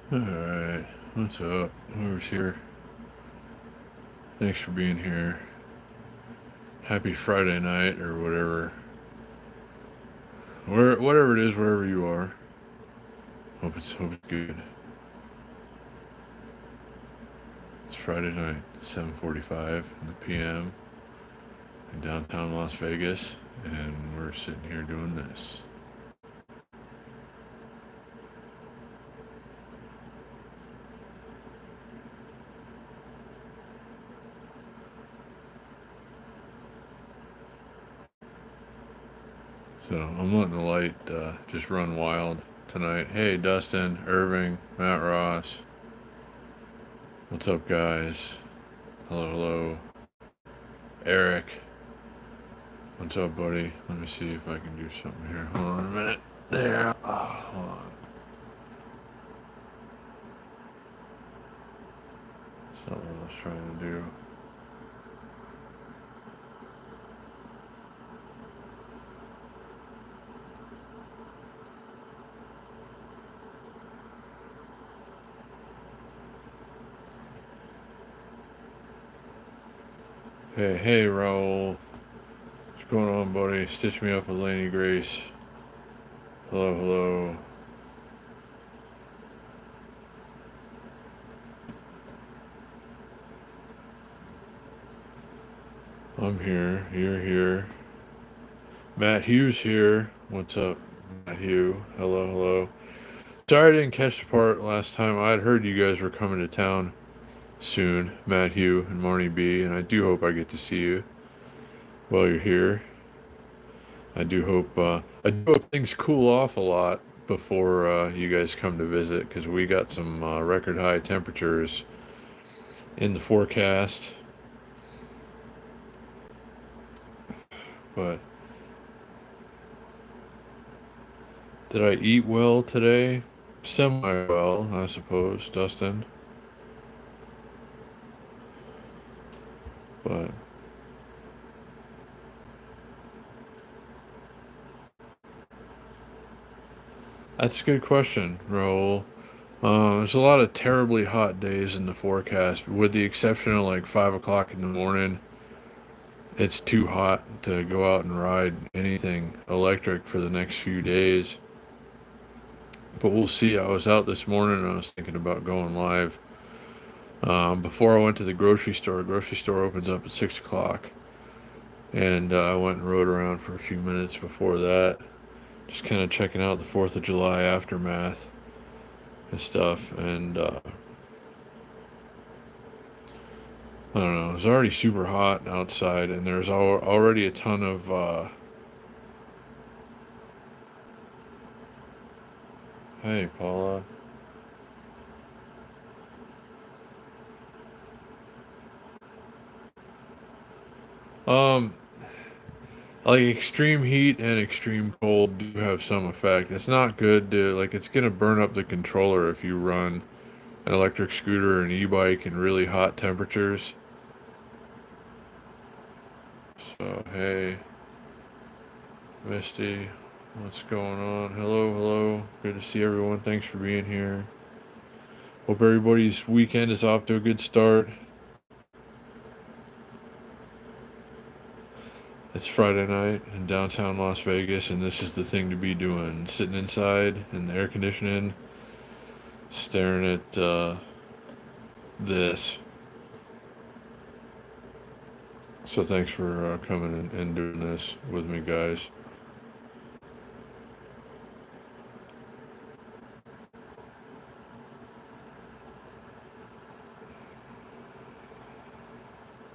Alright, what's up? Who's here? Thanks for being here. Happy Friday night or whatever. Whatever it is, wherever you are. Hope it's good. It's Friday night, 7:45 in the PM in downtown Las Vegas, and we're sitting here doing this. So I'm letting the light just run wild tonight. Hey, Dustin, Irving, Matt Ross. What's up, guys? Hello, hello. Eric. What's up, buddy? Let me see if I can do something here. Hold on a minute. There. Oh, hold on. That's not what I was trying to do. Hey, Raul. What's going on, buddy? Stitch me up with Laney Grace. Hello, hello. I'm here. You're here. Matt Hughes here. What's up, Matt Hugh? Hello, hello. Sorry I didn't catch the part last time. I'd heard you guys were coming to town soon, Matt Hugh and Marnie B, and I do hope I get to see you while you're here. I do hope things cool off a lot before you guys come to visit because we got some record high temperatures in the forecast. But did I eat well today? Semi well, I suppose, Dustin. But that's a good question, Raul. There's a lot of terribly hot days in the forecast, with the exception of like 5 o'clock in the morning. It's too hot to go out and ride anything electric for the next few days. But we'll see. I was out this morning and I was thinking about going live. Before I went to the grocery store, opens up at 6 o'clock. And I went and rode around for a few minutes before that. Just kind of checking out the 4th of July aftermath and stuff. And I don't know. It was already super hot outside, and there's already a ton of. Hey, Paula. Um, like extreme heat and extreme cold do have some effect. It's not good to like. It's gonna burn up the controller if you run an electric scooter or an e-bike in really hot temperatures. So hey, Misty, what's going on? Hello, hello. Good to see everyone. Thanks for being here. Hope everybody's weekend is off to a good start. It's Friday night in downtown Las Vegas, and this is the thing to be doing. Sitting inside in the air conditioning, staring at this. So thanks for coming and doing this with me, guys.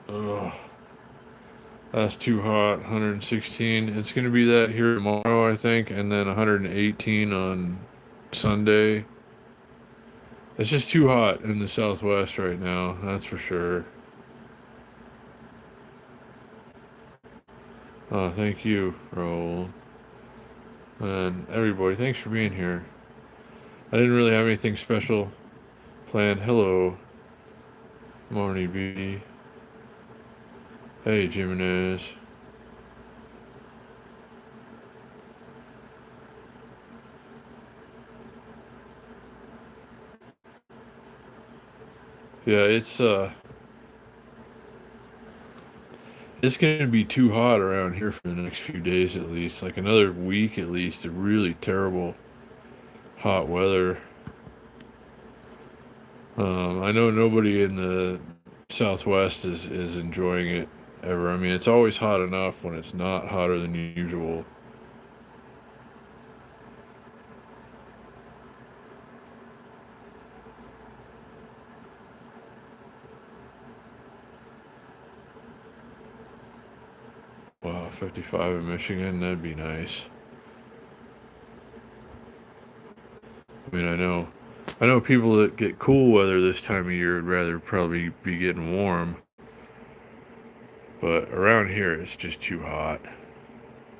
Ugh, that's too hot. 116. It's going to be that here tomorrow, I think, and then 118 on Sunday. It's just too hot in the Southwest right now, that's for sure. Thank you, Raul. And everybody, thanks for being here. I didn't really have anything special planned. Hello, Marnie B. Hey, Jimenez. Yeah, it's gonna be too hot around here for the next few days at least, like another week at least, of really terrible hot weather. I know nobody in the Southwest is enjoying it ever. I mean, it's always hot enough when it's not hotter than usual. Wow, 55 in Michigan, that'd be nice. I mean, I know people that get cool weather this time of year would rather probably be getting warm, but around here it's just too hot,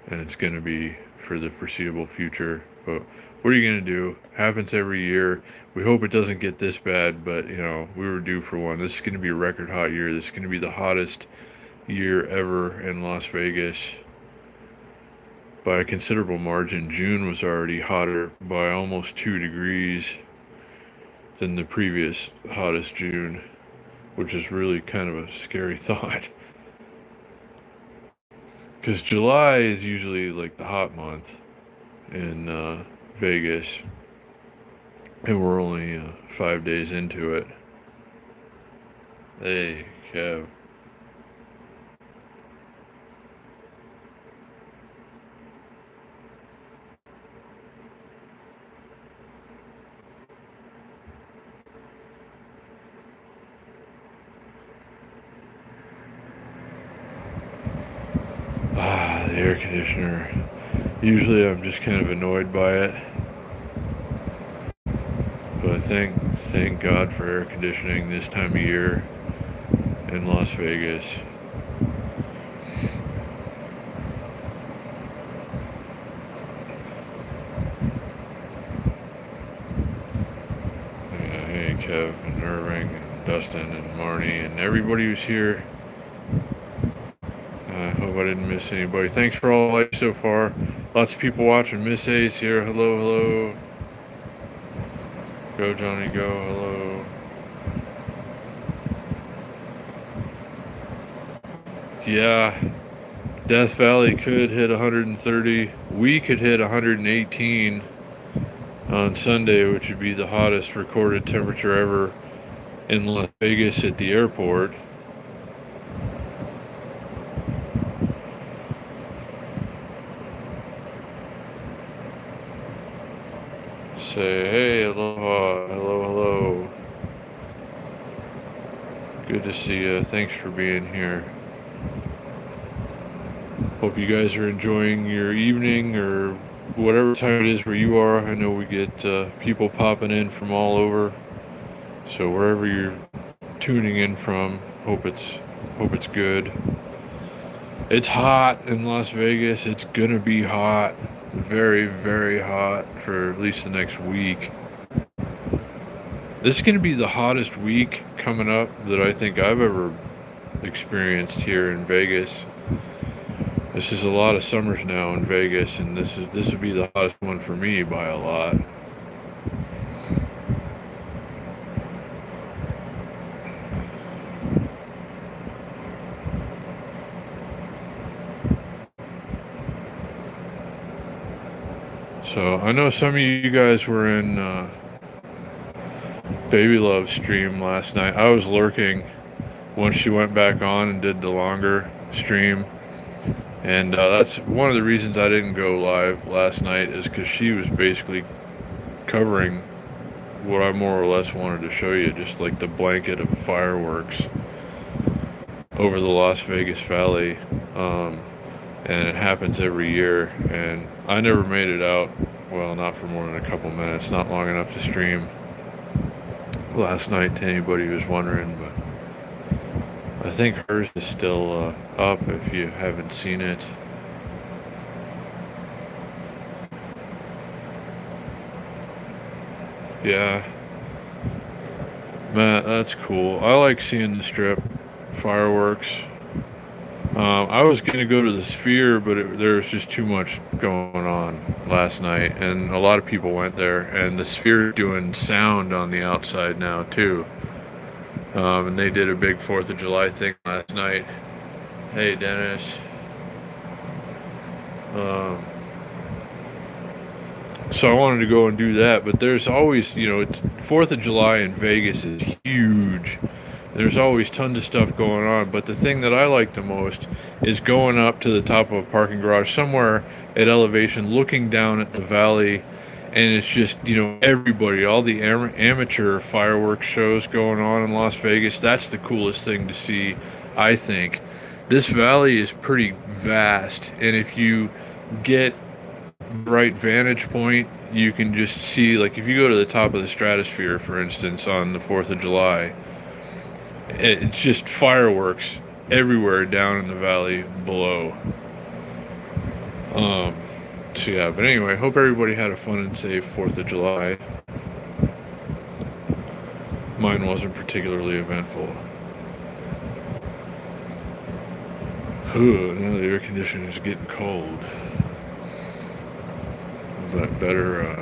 and it's gonna be for the foreseeable future. But what are you gonna do? Happens every year. We hope it doesn't get this bad, but you know, we were due for one. This is gonna be a record hot year. This is gonna be the hottest year ever in Las Vegas by a considerable margin. June was already hotter by almost 2 degrees than the previous hottest June, which is really kind of a scary thought. Because July is usually like the hot month in Vegas, and we're only 5 days into it. Hey, Kev. Ah, the air conditioner. Usually I'm just kind of annoyed by it, but I thank God for air conditioning this time of year in Las Vegas. Yeah, hey, Kev and Irving and Dustin and Marnie and everybody who's here. I hope I didn't miss anybody. Thanks for all the likes so far. Lots of people watching. Miss A's here. Hello, hello. Go, Johnny, go. Hello. Yeah, Death Valley could hit 130. We could hit 118 on Sunday, which would be the hottest recorded temperature ever in Las Vegas at the airport. Say, hey, aloha, hello, hello. Good to see you. Thanks for being here. Hope you guys are enjoying your evening or whatever time it is where you are. I know we get people popping in from all over. So wherever you're tuning in from, hope it's good. It's hot in Las Vegas. It's gonna be hot, very very hot for at least the next week. This is gonna be the hottest week coming up that I think I've ever experienced here in Vegas. This is a lot of summers now in Vegas, and this would be the hottest one for me by a lot. So I know some of you guys were in Baby Love's stream last night. I was lurking once she went back on and did the longer stream. And that's one of the reasons I didn't go live last night, is because she was basically covering what I more or less wanted to show you, just like the blanket of fireworks over the Las Vegas Valley. And it happens every year. And I never made it out, well, not for more than a couple minutes, not long enough to stream last night to anybody who's wondering, but I think hers is still up if you haven't seen it. Yeah, Matt, that's cool. I like seeing the strip fireworks. I was gonna go to the Sphere, but there was just too much going on last night, and a lot of people went there. And the Sphere doing sound on the outside now too. And they did a big 4th of July thing last night. Hey, Dennis. Um, so I wanted to go and do that, but there's always, 4th of July in Vegas is huge. There's always tons of stuff going on, but the thing that I like the most is going up to the top of a parking garage somewhere at elevation, looking down at the valley, and it's just, everybody, all the amateur fireworks shows going on in Las Vegas. That's the coolest thing to see, I think. This valley is pretty vast, and if you get the right vantage point, you can just see, like, if you go to the top of the stratosphere, for instance, on the 4th of July, it's just fireworks everywhere down in the valley below. So yeah, but anyway, hope everybody had a fun and safe 4th of July. Mine wasn't particularly eventful. Now the air conditioning is getting cold. But better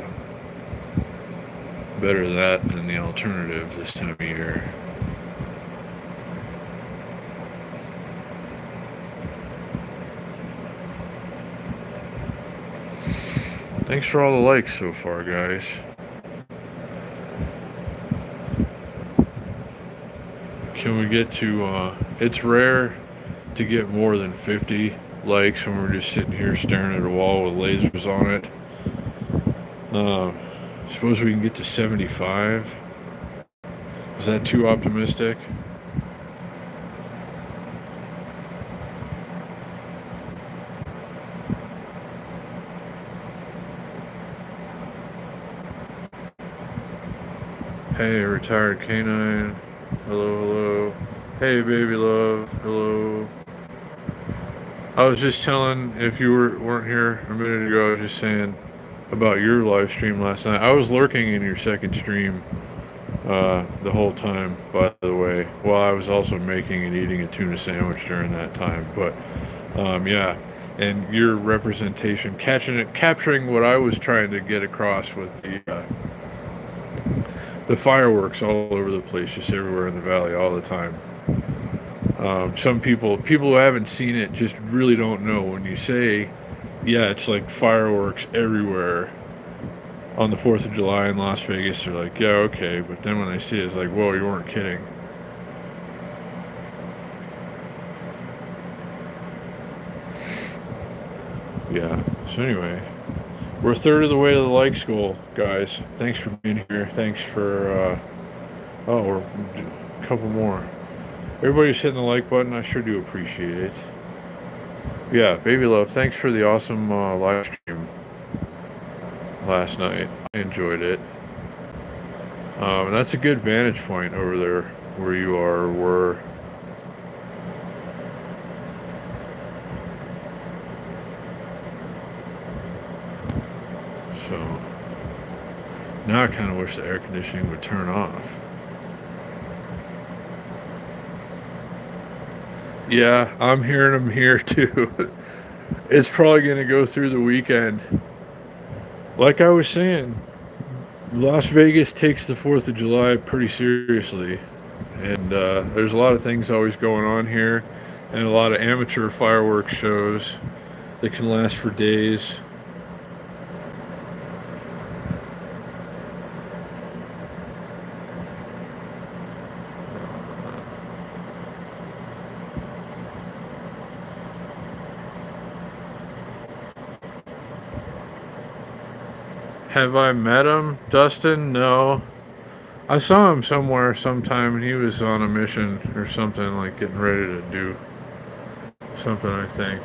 that than the alternative this time of year. Thanks for all the likes so far, guys. Can we get to, it's rare to get more than 50 likes when we're just sitting here staring at a wall with lasers on it. Suppose we can get to 75. Is that too optimistic? Hey, retired canine. Hello, hello. Hey, baby love. Hello. I was just telling, if you weren't here a minute ago, I was just saying about your live stream last night. I was lurking in your second stream the whole time, by the way, while I was also making and eating a tuna sandwich during that time. But yeah, and your representation, capturing what I was trying to get across with the fireworks all over the place, just everywhere in the valley, all the time. Some people who haven't seen it just really don't know. When you say, yeah, it's like fireworks everywhere on the 4th of July in Las Vegas, they're like, yeah, okay. But then when they see it, it's like, whoa, you weren't kidding. Yeah, so anyway, we're a third of the way to the likes goal, guys. Thanks for being here. Thanks for, we're a couple more. Everybody's hitting the like button. I sure do appreciate it. Yeah, baby love, thanks for the awesome live stream last night. I enjoyed it. That's a good vantage point over there where you are, were. So now I kind of wish the air conditioning would turn off. Yeah, I'm hearing them here too. It's probably going to go through the weekend. Like I was saying, Las Vegas takes the 4th of July pretty seriously. And there's a lot of things always going on here, and a lot of amateur fireworks shows that can last for days. Have I met him, Dustin? No. I saw him somewhere sometime, and he was on a mission or something, like getting ready to do something, I think.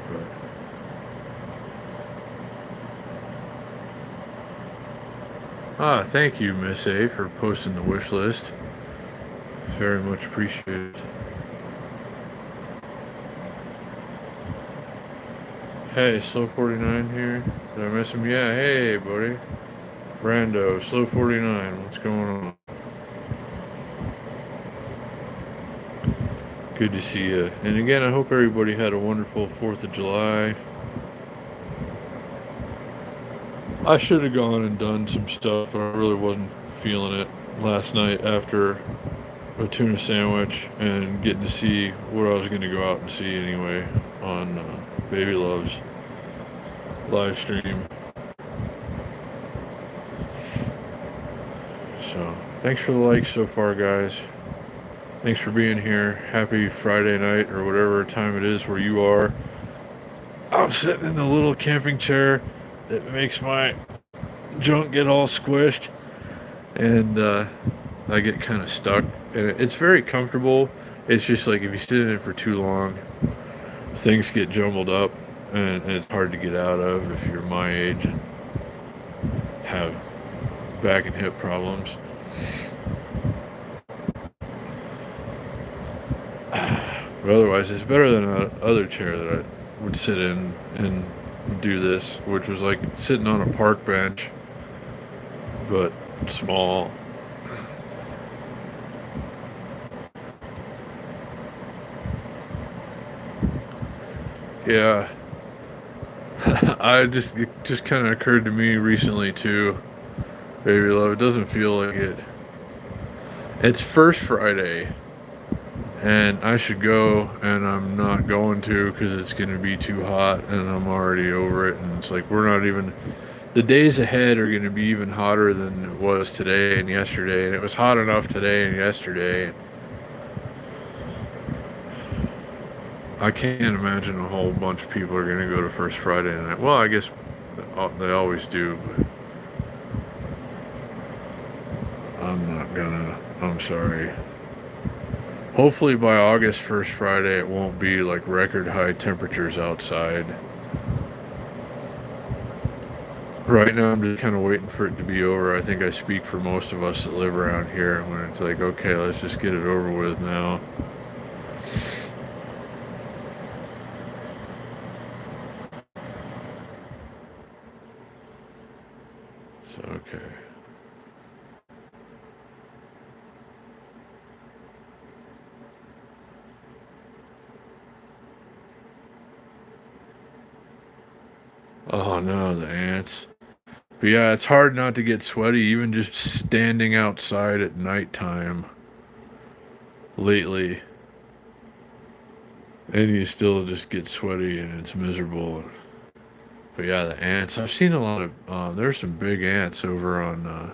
But thank you, Miss A, for posting the wish list. Very much appreciated. Hey, Slow 49 here. Did I miss him? Yeah, hey, buddy. Brando, Slow 49, what's going on? Good to see you. And again, I hope everybody had a wonderful 4th of July. I should have gone and done some stuff, but I really wasn't feeling it last night after a tuna sandwich and getting to see what I was going to go out and see anyway on Baby Love's live stream. So, thanks for the likes so far, guys. Thanks for being here. Happy Friday night or whatever time it is where you are. I'm sitting in the little camping chair that makes my junk get all squished, and I get kind of stuck. And it's very comfortable. It's just like if you sit in it for too long, things get jumbled up, and it's hard to get out of if you're my age and have back and hip problems. But otherwise, it's better than the other chair that I would sit in and do this, which was like sitting on a park bench, but small. Yeah, it just kind of occurred to me recently too, Baby Love. It doesn't feel like it. It's first Friday, and I should go, and I'm not going to because it's going to be too hot, and I'm already over it. And it's like we're not even. The days ahead are going to be even hotter than it was today and yesterday, and it was hot enough today and yesterday. I can't imagine a whole bunch of people are going to go to First Friday night. Well, I guess they always do, but I'm not gonna. I'm sorry. Hopefully by August 1st Friday it won't be like record high temperatures outside. Right now I'm just kind of waiting for it to be over. I think I speak for most of us that live around here when it's like, okay, let's just get it over with now. So, okay. Oh no, the ants. But yeah, it's hard not to get sweaty even just standing outside at nighttime lately. And you still just get sweaty and it's miserable. But yeah, the ants. I've seen a lot of, there's some big ants over on,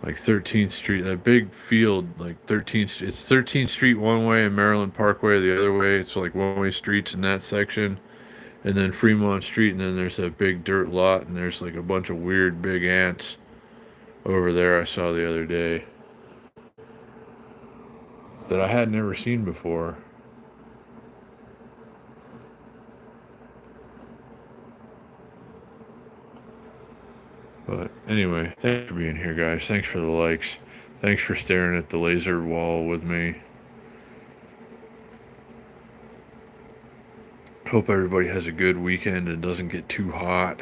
like 13th Street, that big field, like 13th, it's 13th Street one way and Maryland Parkway the other way. It's like one-way streets in that section. And then Fremont Street, and then there's that big dirt lot, and there's like a bunch of weird big ants over there I saw the other day that I had never seen before. But anyway, thanks for being here, guys. Thanks for the likes. Thanks for staring at the laser wall with me. Hope everybody has a good weekend and doesn't get too hot.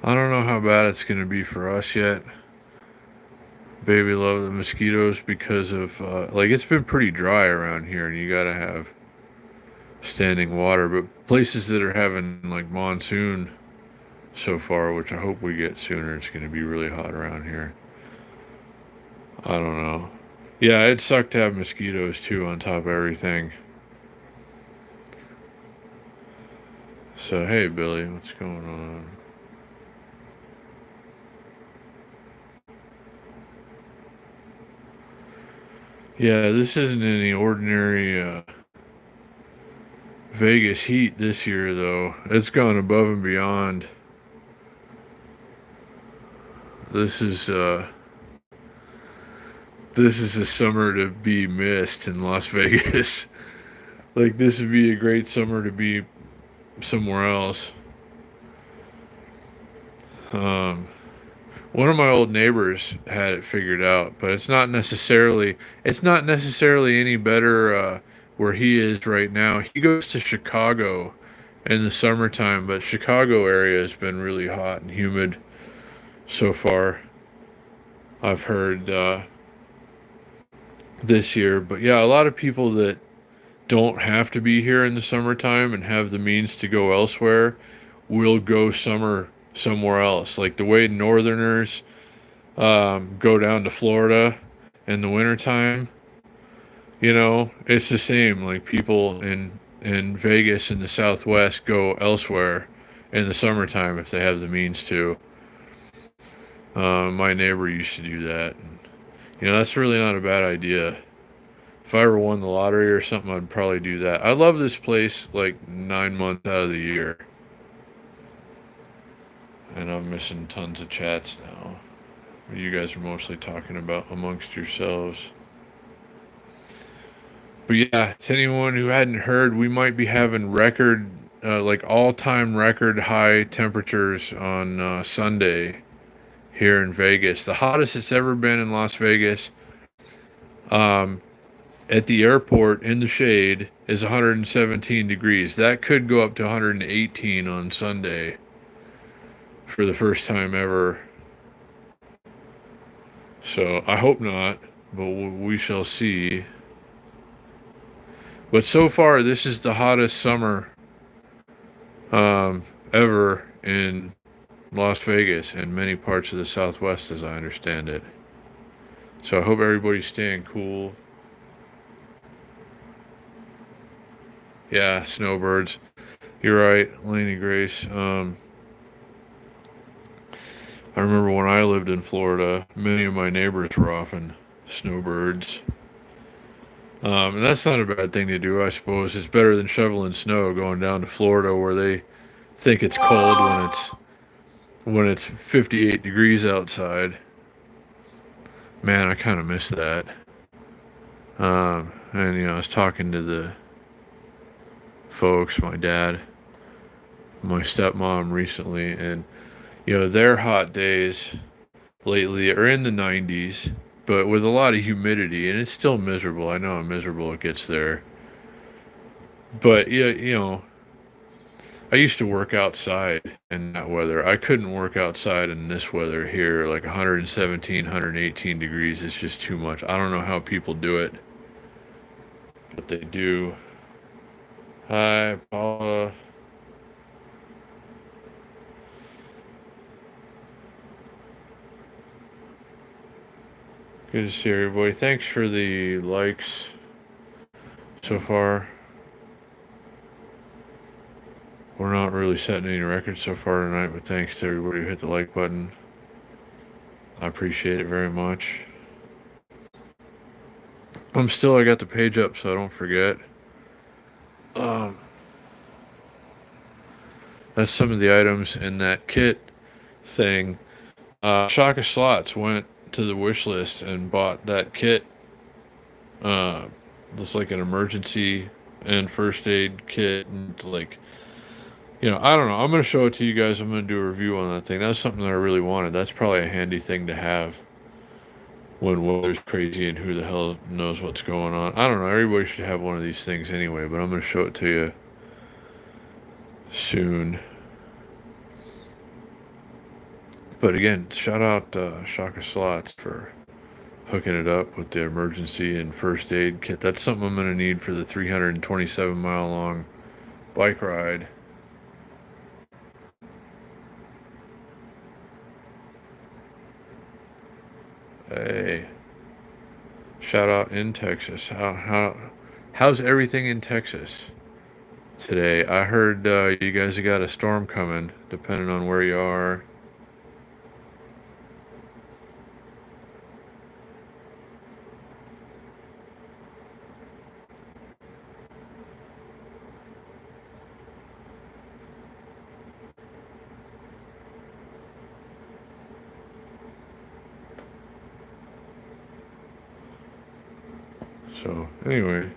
I don't know how bad it's going to be for us yet. Baby love the mosquitoes because of, like, it's been pretty dry around here, and you gotta have standing water. But places that are having, like, monsoon so far, which I hope we get sooner, it's going to be really hot around here. I don't know. Yeah, it sucked to have mosquitoes, too, on top of everything. So, hey, Billy, what's going on? Yeah, this isn't any ordinary Vegas heat this year, though. It's gone above and beyond. This is this is a summer to be missed in Las Vegas. Like, this would be a great summer to be somewhere else. Um, One of my old neighbors had it figured out, but it's not necessarily any better where he is right now. He goes to Chicago in the summertime, but Chicago area has been really hot and humid so far. I've heard this year. But yeah, a lot of people that don't have to be here in the summertime and have the means to go elsewhere will go summer somewhere else. Like the way northerners go down to Florida in the wintertime, it's the same. Like people in Vegas in the Southwest go elsewhere in the summertime if they have the means to. My neighbor used to do that. And, that's really not a bad idea. If I ever won the lottery or something, I'd probably do that. I love this place like 9 months out of the year. And I'm missing tons of chats now. You guys are mostly talking about amongst yourselves. But yeah, to anyone who hadn't heard, we might be having like all-time record high temperatures on Sunday here in Vegas. The hottest it's ever been in Las Vegas. At the airport in the shade is 117 degrees. That could go up to 118 on Sunday for the first time ever. So I hope not, but we shall see. But so far, this is the hottest summer ever in Las Vegas and many parts of the Southwest, as I understand it. So I hope everybody's staying cool. Yeah, snowbirds. You're right, Laney Grace. I remember when I lived in Florida, many of my neighbors were often snowbirds. And that's not a bad thing to do, I suppose. It's better than shoveling snow going down to Florida where they think it's cold when it's 58 degrees outside. Man, I kind of miss that. And I was talking to the folks, my dad, my stepmom recently, and their hot days lately are in the 90s, but with a lot of humidity, and it's still miserable. I know how miserable it gets there. But yeah, I used to work outside in that weather. I couldn't work outside in this weather here, like 117, 118 degrees. It's just too much. I don't know how people do it, but they do. Hi, Paula. Good to see everybody. Thanks for the likes so far. We're not really setting any records so far tonight, but thanks to everybody who hit the like button. I appreciate it very much. I got the page up so I don't forget. That's some of the items in that kit thing. Shaka Slots went to the wish list and bought that kit. It's like an emergency and first aid kit, and like, I don't know. I'm gonna show it to you guys. I'm gonna do a review on that thing. That's something that I really wanted. That's probably a handy thing to have when weather's crazy and who the hell knows what's going on. I don't know. Everybody should have one of these things anyway, but I'm gonna show it to you soon. But again, shout out Shaka Slots for hooking it up with the emergency and first aid kit. That's something I'm going to need for the 327-mile long bike ride. Hey, shout out in Texas. How's everything in Texas today? I heard you guys have got a storm coming, depending on where you are. So, anyway,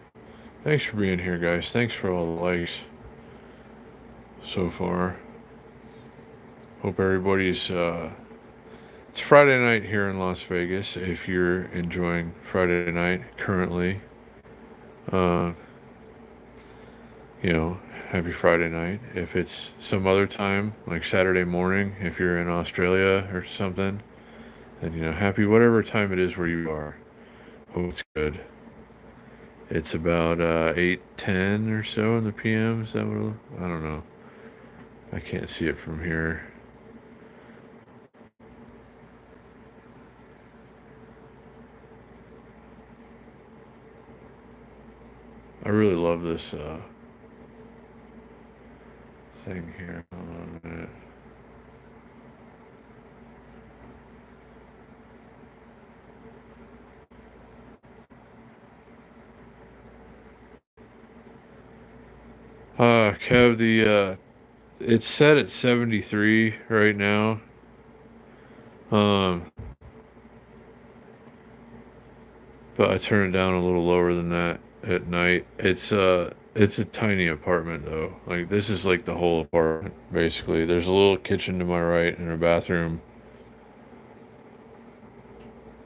thanks for being here, guys. Thanks for all the likes so far. Hope everybody's, it's Friday night here in Las Vegas, if you're enjoying Friday night currently. Happy Friday night. If it's some other time, like Saturday morning, if you're in Australia or something, then, happy whatever time it is where you are. Hope it's good. It's about 8:10 or so in the PM. Is that what? I don't know. I can't see it from here. I really love this thing here. Hold on a minute. Kev, it's set at 73 right now. Um, but I turn it down a little lower than that at night. It's a tiny apartment though. Like this is like the whole apartment basically. There's a little kitchen to my right and a bathroom,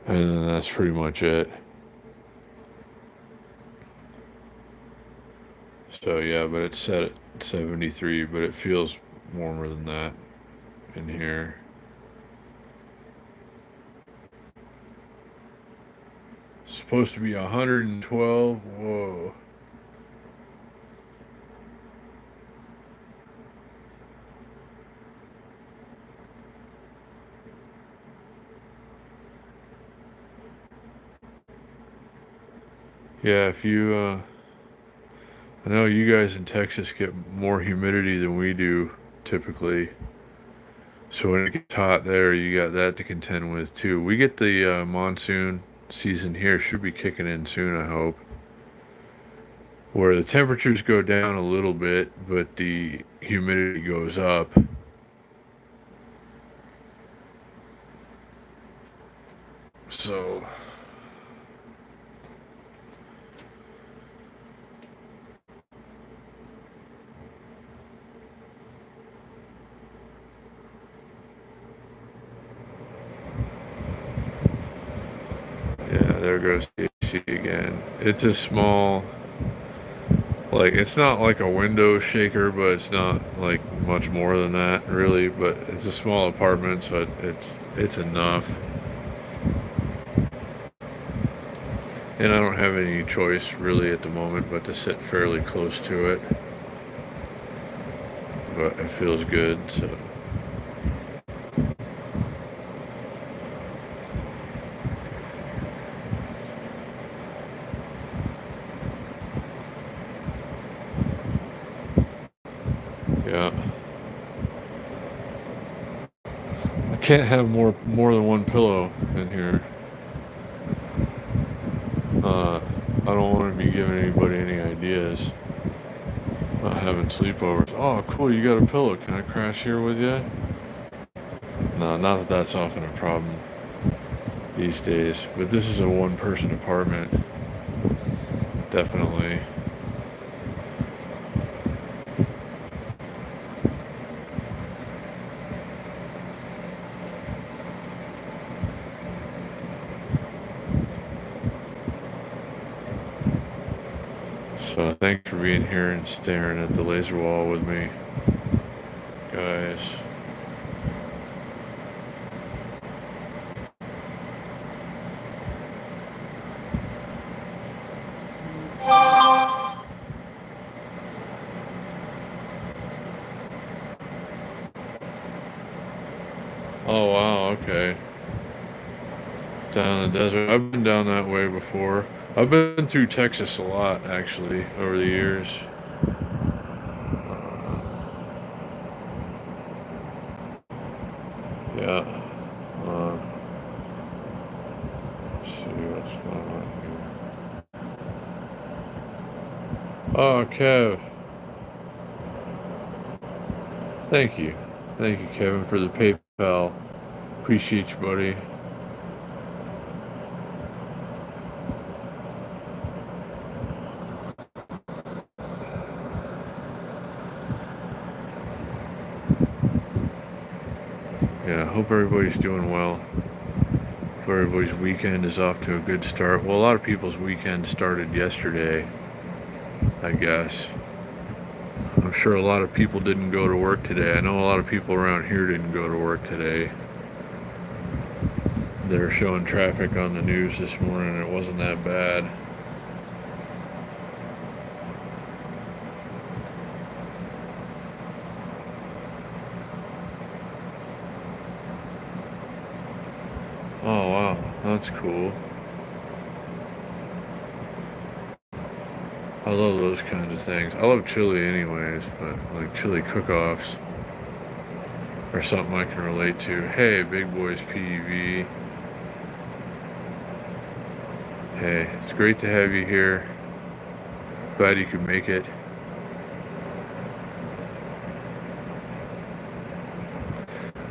and then that's pretty much it. So yeah, but it's set at 73, but it feels warmer than that in here. It's supposed to be 112. Whoa. Yeah, if you I know you guys in Texas get more humidity than we do typically. So when it gets hot there, you got that to contend with too. We get the monsoon season here, should be kicking in soon, I hope. Where the temperatures go down a little bit, but the humidity goes up. So, yeah, there goes the AC again. It's a small, like, it's not like a window shaker, but it's not like much more than that, really. But it's a small apartment, so it's enough. And I don't have any choice really at the moment but to sit fairly close to it. But it feels good, so. Yeah. I can't have more than one pillow in here. I don't want to be giving anybody any ideas about having sleepovers. Oh, cool, you got a pillow. Can I crash here with you? No, not that that's often a problem these days. But this is a one-person apartment. Definitely. So thanks for being here and staring at the laser wall with me, guys. Oh wow, okay. Down in the desert. I've been down that way before. I've been through Texas a lot actually over the years. Yeah. Uh, let's see what's going on here. Oh, Kev. Thank you. Thank you, Kevin, for the PayPal. Appreciate you, buddy. Yeah, hope everybody's doing well. Hope everybody's weekend is off to a good start. Well, a lot of people's weekend started yesterday, I guess. I'm sure a lot of people didn't go to work today. I know a lot of people around here didn't go to work today. They were showing traffic on the news this morning. It wasn't that bad. Oh wow, that's cool. I love those kinds of things. I love chili anyways, but like chili cook-offs are something I can relate to. Hey, Big Boys PEV. Hey, it's great to have you here. Glad you could make it.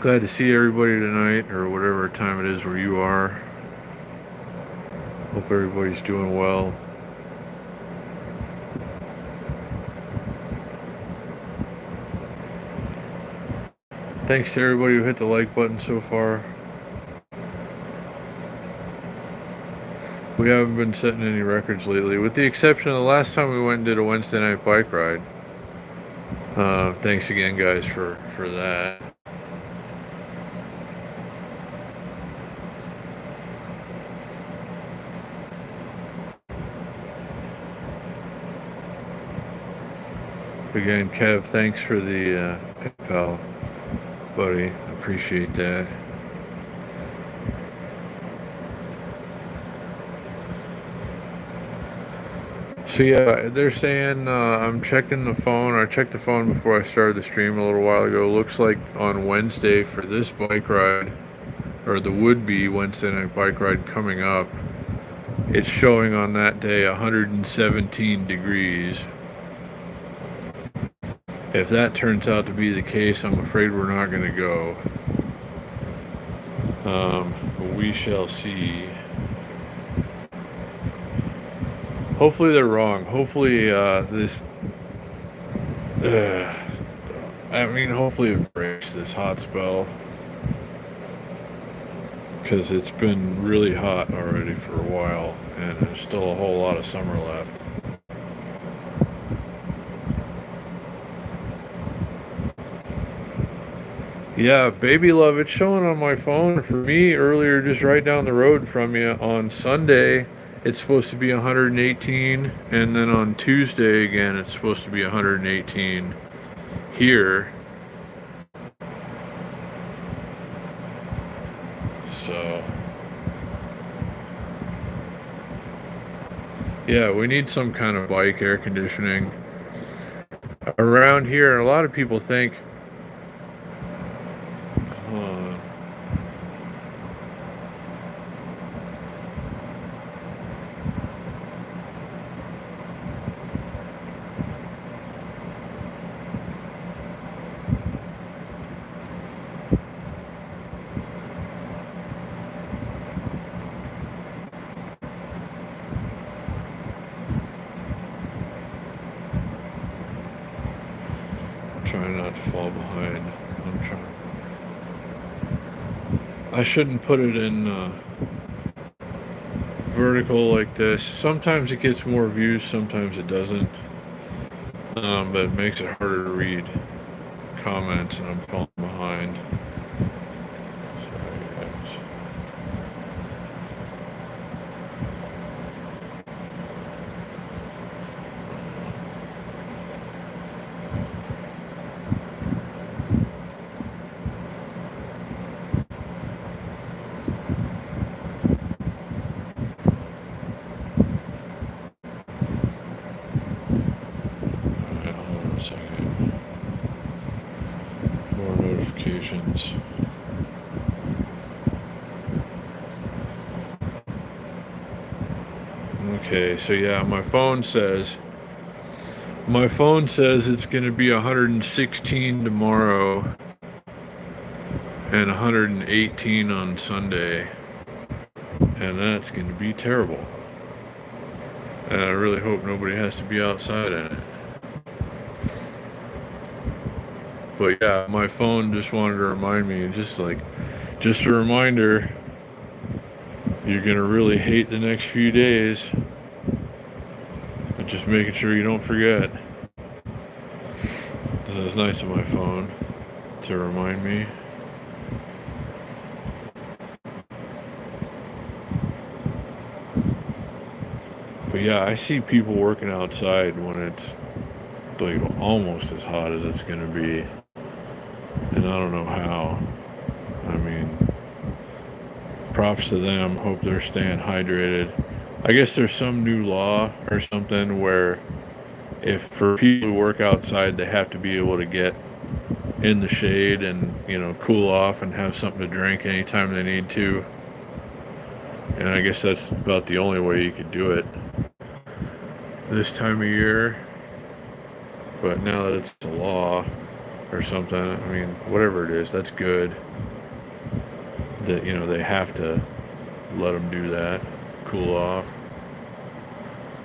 Glad to see everybody tonight, or whatever time it is where you are. Hope everybody's doing well. Thanks to everybody who hit the like button so far. We haven't been setting any records lately, with the exception of the last time we went and did a Wednesday night bike ride. Thanks again, guys, for that. Again, Kev, thanks for the PayPal, buddy. Appreciate that. So yeah, they're saying I'm checking the phone. I checked the phone before I started the stream a little while ago. Looks like on Wednesday for this bike ride, or the would-be Wednesday night bike ride coming up, it's showing on that day 117 degrees. If that turns out to be the case, I'm afraid we're not going to go. But we shall see. Hopefully they're wrong. Hopefully hopefully it breaks this hot spell. Because it's been really hot already for a while, and there's still a whole lot of summer left. Yeah, baby love, it's showing on my phone for me earlier, just right down the road from you on Sunday. It's supposed to be 118, and then on Tuesday again, it's supposed to be 118 here. So, yeah, we need some kind of bike air conditioning around here. A lot of people think, trying not to fall behind. I shouldn't put it in vertical like this. Sometimes it gets more views, sometimes it doesn't. But it makes it harder to read comments, and I'm falling behind. Sorry, guys. More notifications. Okay, so yeah, my phone says it's going to be 116 tomorrow and 118 on Sunday, and that's going to be terrible. And I really hope nobody has to be outside in it. But yeah, my phone just wanted to remind me, just a reminder, you're gonna really hate the next few days. But just making sure you don't forget. This is nice of my phone to remind me. But yeah, I see people working outside when it's like almost as hot as it's gonna be. And I don't know how. I mean, props to them. Hope they're staying hydrated. I guess there's some new law or something where if for people who work outside, they have to be able to get in the shade and, cool off and have something to drink anytime they need to. And I guess that's about the only way you could do it this time of year. But now that it's a law or something, I mean, whatever it is, that's good. That, they have to let them do that. Cool off.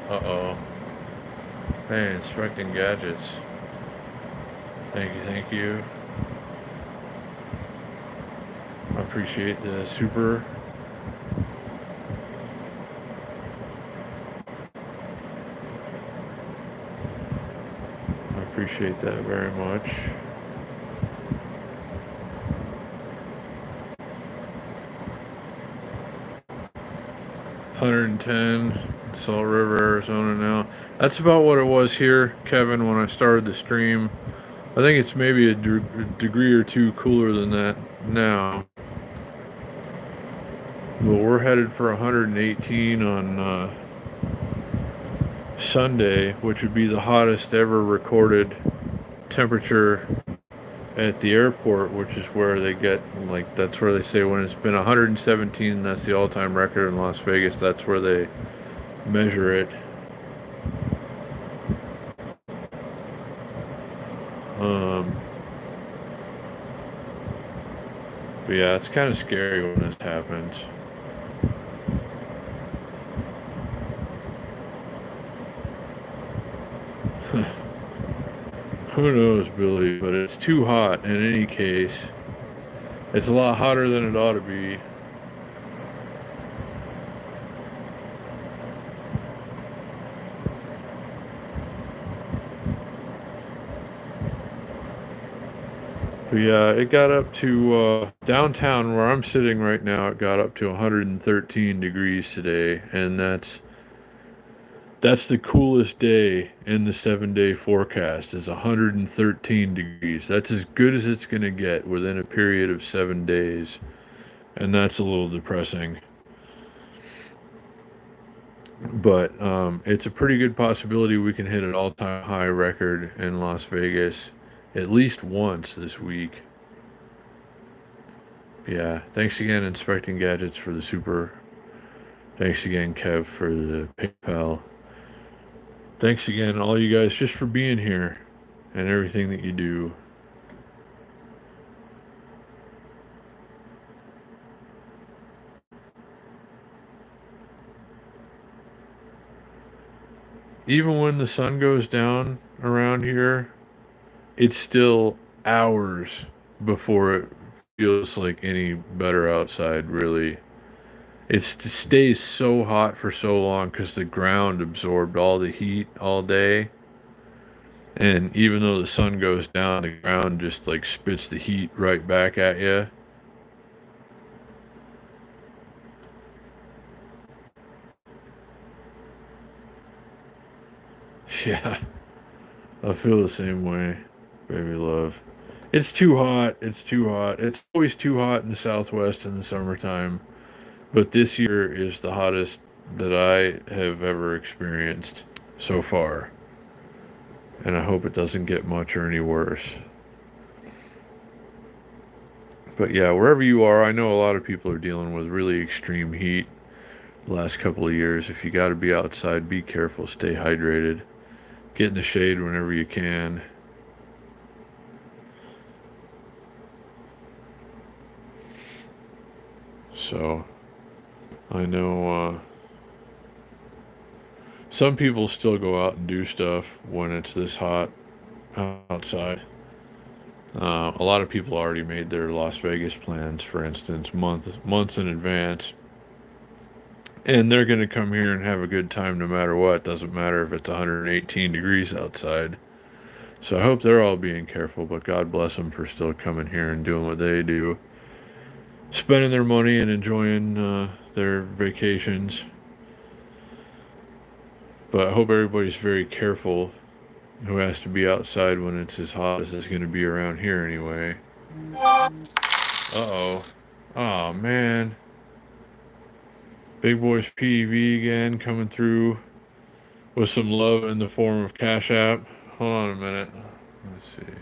Uh-oh. Hey, inspecting gadgets. Thank you, thank you. I appreciate the super. I appreciate that very much. $110, Salt River, Arizona now. That's about what it was here, Kevin, when I started the stream. I think it's maybe a degree or two cooler than that now. But we're headed for 118 on Sunday, which would be the hottest ever recorded temperature at the airport, which is where they get, that's where they say when it's been 117, that's the all-time record in Las Vegas. That's where they measure it. But yeah, it's kind of scary when this happens. Who knows, Billy, but it's too hot in any case. It's a lot hotter than it ought to be. But yeah, it got up to downtown where I'm sitting right now. It got up to 113 degrees today, and that's the coolest day in the 7-day forecast is 113 degrees. That's as good as it's going to get within a period of 7 days, and that's a little depressing. But it's a pretty good possibility we can hit an all-time high record in Las Vegas at least once this week. Yeah, thanks again, Inspecting Gadgets, for the super. Thanks again, Kev, for the PayPal. Thanks again, all you guys, just for being here and everything that you do. Even when the sun goes down around here, it's still hours before it feels like any better outside, really. It stays so hot for so long because the ground absorbed all the heat all day. And even though the sun goes down, the ground just spits the heat right back at you. Yeah, I feel the same way, baby love. It's too hot. It's too hot. It's always too hot in the Southwest in the summertime. But this year is the hottest that I have ever experienced so far. And I hope it doesn't get much or any worse. But yeah, wherever you are, I know a lot of people are dealing with really extreme heat the last couple of years. If you got to be outside, be careful, stay hydrated, get in the shade whenever you can. So, I know some people still go out and do stuff when it's this hot outside. A lot of people already made their Las Vegas plans, for instance, months in advance. And they're going to come here and have a good time no matter what. Doesn't matter if it's 118 degrees outside. So I hope they're all being careful, but God bless them for still coming here and doing what they do. Spending their money and enjoying their vacations. But I hope everybody's very careful who has to be outside when it's as hot as it's going to be around here anyway. Uh-oh. Oh, man. Big Boys PV again coming through with some love in the form of Cash App. Hold on a minute. Let's see.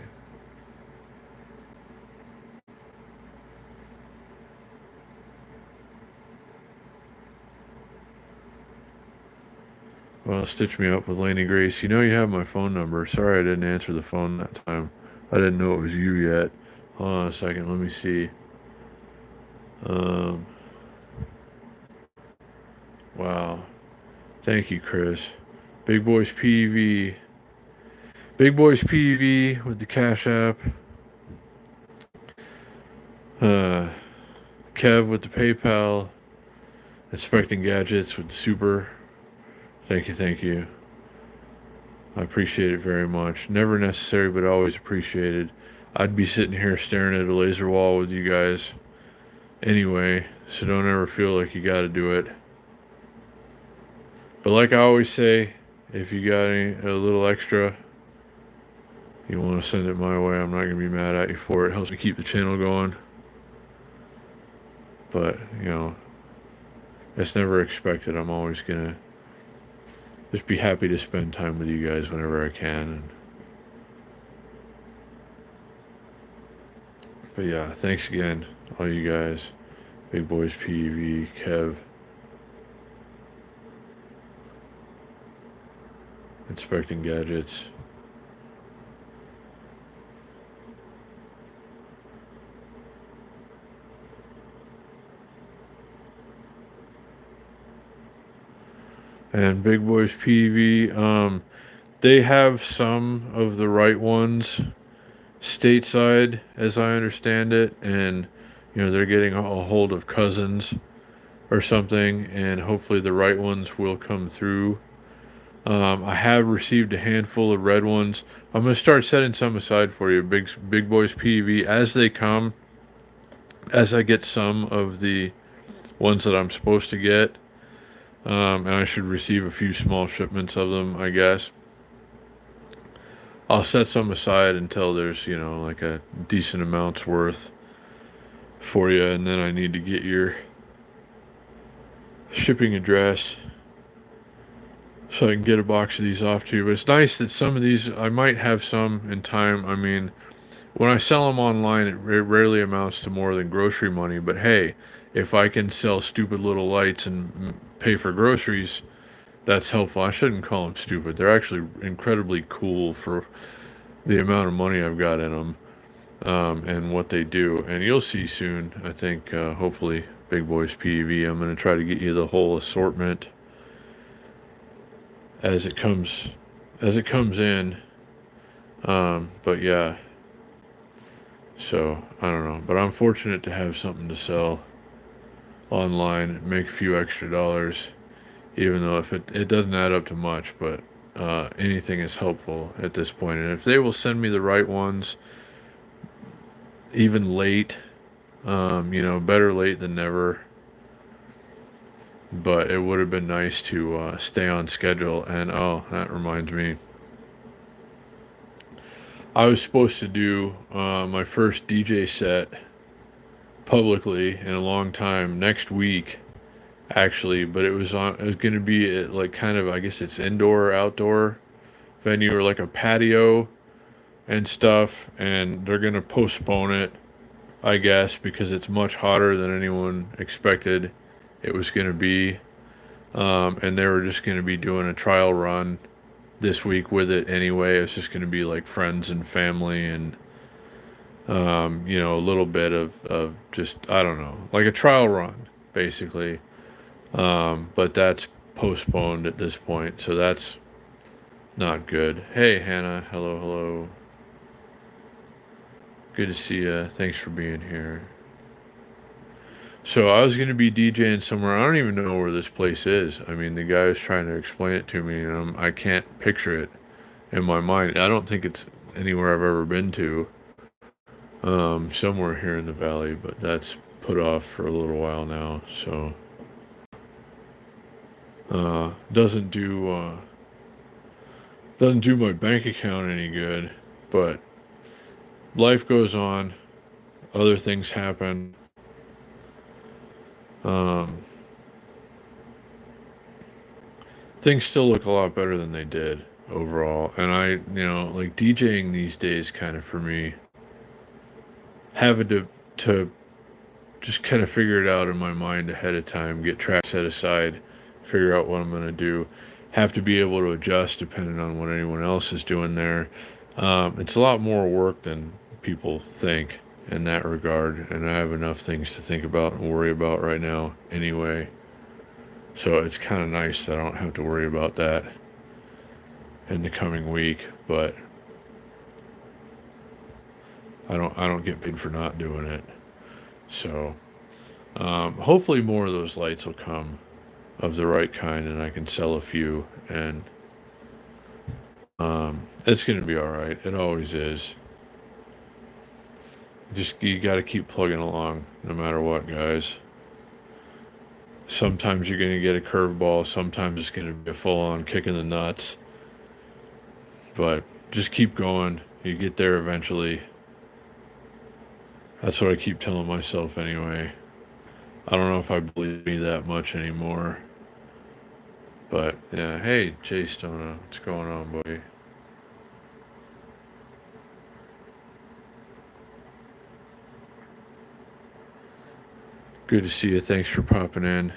Well, stitch me up with Laney Grace. You know you have my phone number. Sorry I didn't answer the phone that time. I didn't know it was you yet. Hold on a second. Let me see. Um, wow. Thank you, Chris. Big Boys PV. Big Boys PV with the Cash App. Uh, Kev with the PayPal. Inspecting Gadgets with the Super. Thank you, thank you. I appreciate it very much. Never necessary, but always appreciated. I'd be sitting here staring at a laser wall with you guys anyway, so don't ever feel like you gotta do it. But like I always say, if you got a little extra, you want to send it my way, I'm not gonna be mad at you for it. It helps me keep the channel going. But, it's never expected. I'm always gonna just be happy to spend time with you guys whenever I can. But yeah, thanks again, all you guys. Big Boys PV, Kev, Inspecting Gadgets. And Big Boys PV, they have some of the right ones stateside, as I understand it, and they're getting a hold of cousins or something, and hopefully the right ones will come through. I have received a handful of red ones. I'm gonna start setting some aside for you, Big Boys PV, as they come. As I get some of the ones that I'm supposed to get, and I should receive a few small shipments of them, I guess. I'll set some aside until there's, like a decent amount's worth for you, and then I need to get your shipping address so I can get a box of these off to you. But it's nice that some of these, I might have some in time. I mean, when I sell them online, it rarely amounts to more than grocery money. But hey, if I can sell stupid little lights and pay for groceries, that's helpful. I shouldn't call them stupid. They're actually incredibly cool for the amount of money I've got in them, and what they do. And you'll see soon, I think, hopefully, Big Boys PV. I'm going to try to get you the whole assortment as it comes in. But yeah, so I don't know. But I'm fortunate to have something to sell online, make a few extra dollars, even though if it doesn't add up to much, but anything is helpful at this point. And if they will send me the right ones, even late, better late than never. But it would have been nice to stay on schedule. And oh, that reminds me, I was supposed to do my first DJ set publicly in a long time next week, actually. But it was going to be at, like, kind of, I guess it's indoor or outdoor venue, or like a patio and stuff. And they're going to postpone it, I guess, because it's much hotter than anyone expected it was going to be. And they were just going to be doing a trial run this week with it anyway. It's just going to be like friends and family and, a little bit of just, I don't know, like a trial run, basically. But that's postponed at this point, so that's not good. Hey, Hannah. Hello, hello. Good to see you. Thanks for being here. So I was going to be DJing somewhere. I don't even know where this place is. I mean, the guy was trying to explain it to me, and I can't picture it in my mind. I don't think it's anywhere I've ever been to. Somewhere here in the valley, but that's put off for a little while now. So doesn't do my bank account any good. But life goes on. Other things happen. things still look a lot better than they did overall. And like DJing these days kind of for me, having to just kind of figure it out in my mind ahead of time, get tracks set aside, figure out what I'm going to do, have to be able to adjust depending on what anyone else is doing there. It's a lot more work than people think in that regard, and I have enough things to think about and worry about right now anyway. So it's kind of nice that I don't have to worry about that in the coming week, but I don't get paid for not doing it. So hopefully more of those lights will come of the right kind, and I can sell a few, and it's going to be all right. It always is. Just you got to keep plugging along, no matter what, guys. Sometimes you're going to get a curveball. Sometimes it's going to be a full-on kick in the nuts. But just keep going. You get there eventually. That's what I keep telling myself anyway. I don't know if I believe me that much anymore. But yeah, hey, Jay Stona, what's going on, boy? Good to see you. Thanks for popping in.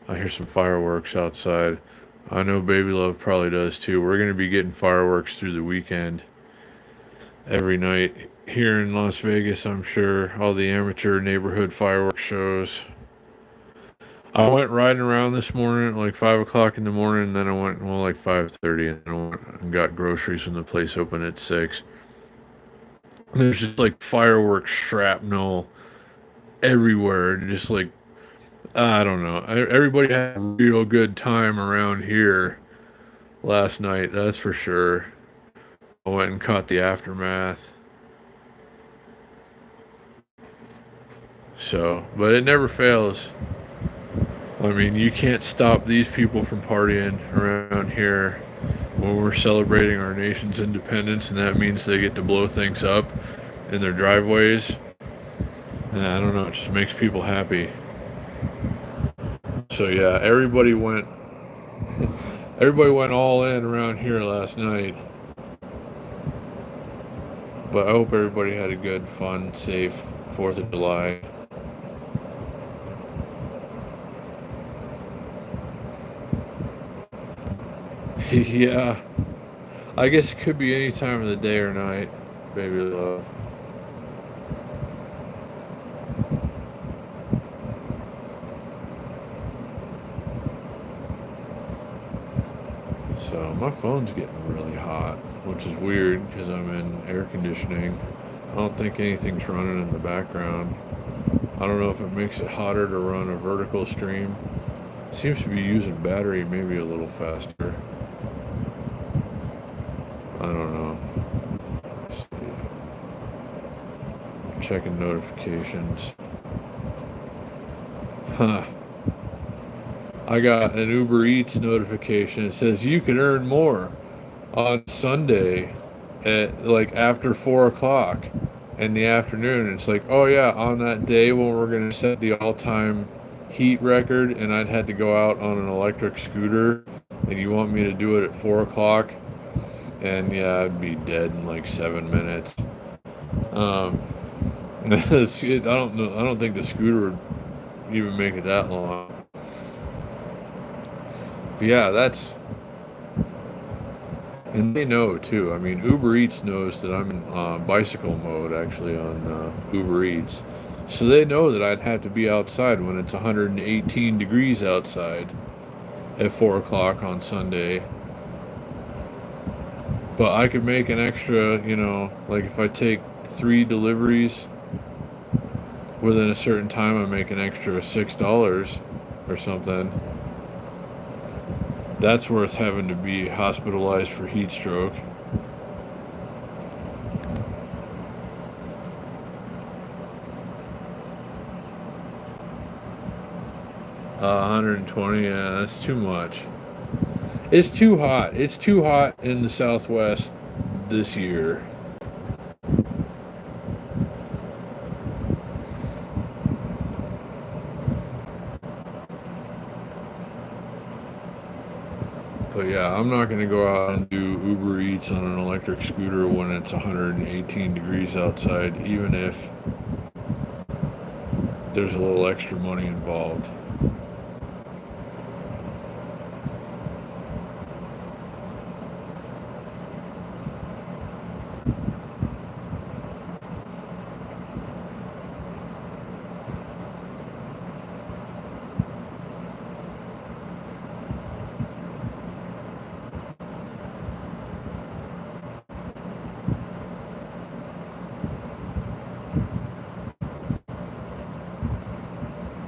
I hear some fireworks outside. I know Baby Love probably does too. We're going to be getting fireworks through the weekend every night here in Las Vegas, I'm sure. All the amateur neighborhood fireworks shows. I went riding around this morning at like 5 o'clock in the morning, and then I went, well, like 5:30, and I went and got groceries when the place opened at 6. And there's just like fireworks shrapnel everywhere. Just like, I don't know. Everybody had a real good time around here last night, that's for sure. I went and caught the aftermath. So, but it never fails. I mean, you can't stop these people from partying around here when we're celebrating our nation's independence, and that means they get to blow things up in their driveways. And I don't know, it just makes people happy. So yeah, everybody went all in around here last night. But I hope everybody had a good, fun, safe 4th of July. Yeah, I guess it could be any time of the day or night, Baby Love. So my phone's getting really hot, which is weird because I'm in air conditioning. I don't think anything's running in the background. I don't know if it makes it hotter to run a vertical stream. Seems to be using battery maybe a little faster. I don't know. Checking notifications. Huh. I got an Uber Eats notification. It says you can earn more on Sunday at like after 4 o'clock in the afternoon. It's like, oh yeah, on that day when we're going to set the all-time heat record, and I'd had to go out on an electric scooter, and you want me to do it at 4 o'clock? And yeah, I'd be dead in like 7 minutes. I don't know. I don't think the scooter would even make it that long. But yeah, that's, and they know too. I mean, Uber Eats knows that I'm in bicycle mode actually on Uber Eats, so they know that I'd have to be outside when it's 118 degrees outside at 4 o'clock on Sunday. But I could make an extra, like if I take 3 deliveries within a certain time, I make an extra $6 or something. That's worth having to be hospitalized for heat stroke. Uh, 120, yeah, that's too much. It's too hot. It's too hot in the Southwest this year. But yeah, I'm not gonna go out and do Uber Eats on an electric scooter when it's 118 degrees outside, even if there's a little extra money involved.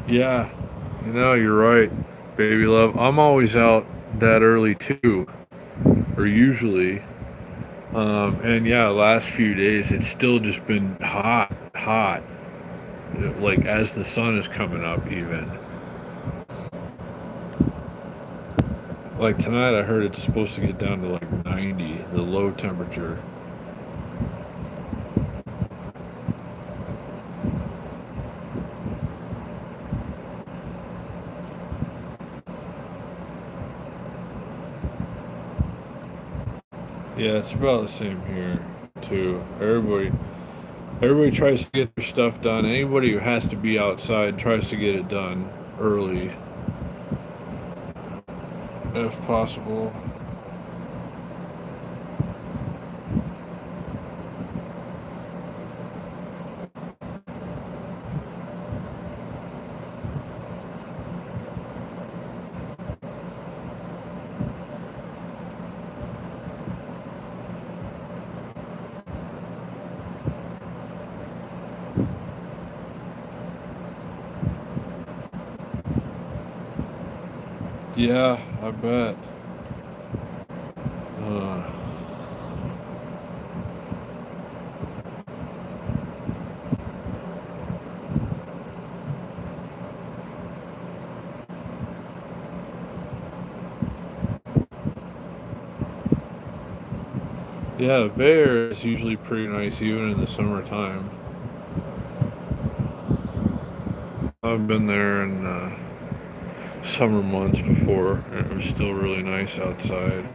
Yeah, you're right, baby love. I'm always out that early too, or usually. And yeah, last few days it's still just been hot, hot. Like as the sun is coming up, even. Like tonight, I heard it's supposed to get down to like 90, the low temperature. Yeah, it's about the same here too. Everybody tries to get their stuff done. Anybody who has to be outside tries to get it done early, if possible. Yeah, I bet. Uh, yeah, the Bay Area is usually pretty nice, even in the summertime. I've been there in summer months before, and it was still really nice outside.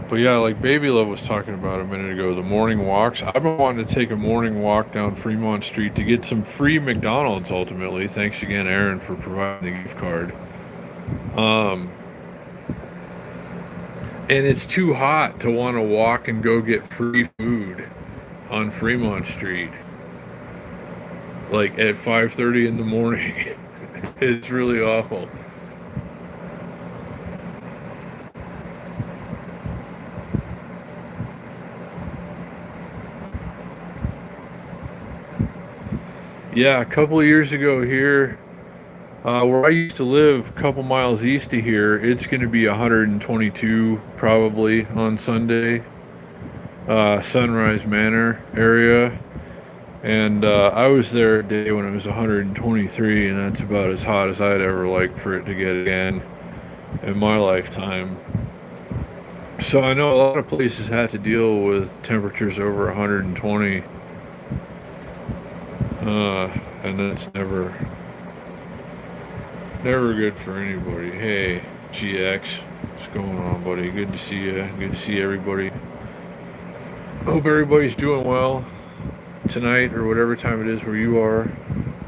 But yeah, like Baby Love was talking about a minute ago, the morning walks. I've been wanting to take a morning walk down Fremont Street to get some free McDonald's ultimately. Thanks again, Aaron, for providing the gift card. Um, and it's too hot to want to walk and go get free food on Fremont Street. Like at 5:30 in the morning. It's really awful. Yeah, a couple of years ago here, where I used to live, a couple miles east of here, it's going to be 122 probably on Sunday. Sunrise Manor area. And I was there a day when it was 123, and that's about as hot as I'd ever like for it to get again in my lifetime. So I know a lot of places had to deal with temperatures over 120, and that's never good for anybody. Hey, GX, what's going on, buddy? Good to see you. Good to see everybody. Hope everybody's doing well tonight or whatever time it is where you are.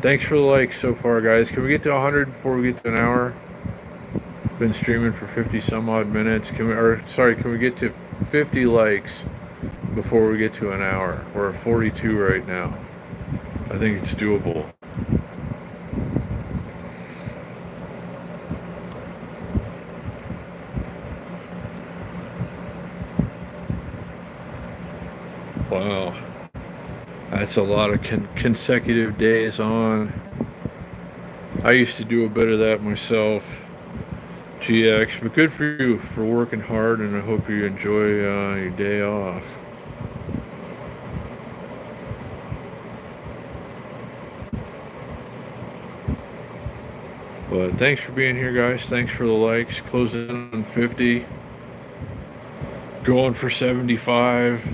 Thanks for the likes so far, guys. Can we get to 100 before we get to an hour? Been streaming for 50 some odd minutes. Can we get to 50 likes before we get to an hour? We're at 42 right now. I think it's doable. Wow. That's a lot of consecutive days on. I used to do a bit of that myself. GX, but good for you for working hard, and I hope you enjoy your day off. But thanks for being here, guys. Thanks for the likes. Closing in on 50. Going for 75.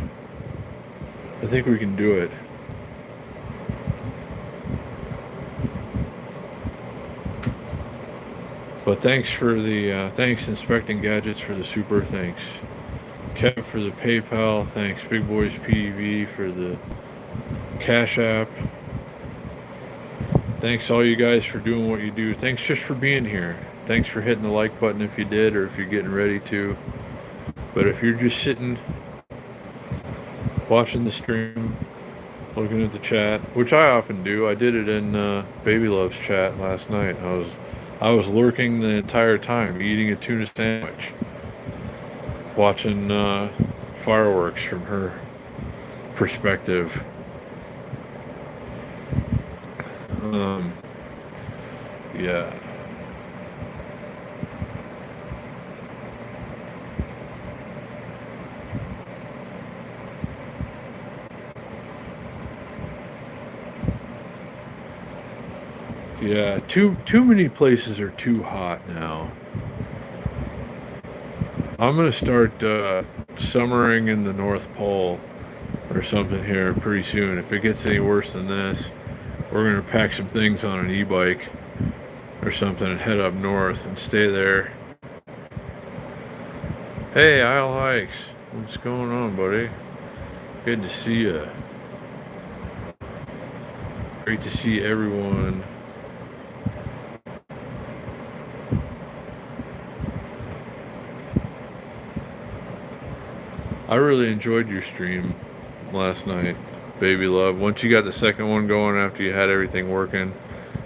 I think we can do it. But thanks for the thanks Inspecting Gadgets for the super thanks. Kev for the PayPal, thanks Big Boys PEV for the Cash App. Thanks all you guys for doing what you do. Thanks just for being here. Thanks for hitting the like button if you did or if you're getting ready to. But if you're just sitting, watching the stream, looking at the chat, which I often do. I did it in Baby Love's chat last night. I was lurking the entire time, eating a tuna sandwich, watching fireworks from her perspective. Yeah. Yeah, too many places are too hot now. I'm gonna start summering in the North Pole or something here pretty soon. If it gets any worse than this, we're gonna pack some things on an e-bike or something and head up north and stay there. Hey, Isle Hikes, what's going on, buddy? Good to see you. Great to see everyone. I really enjoyed your stream last night, Baby Love. Once you got the second one going after you had everything working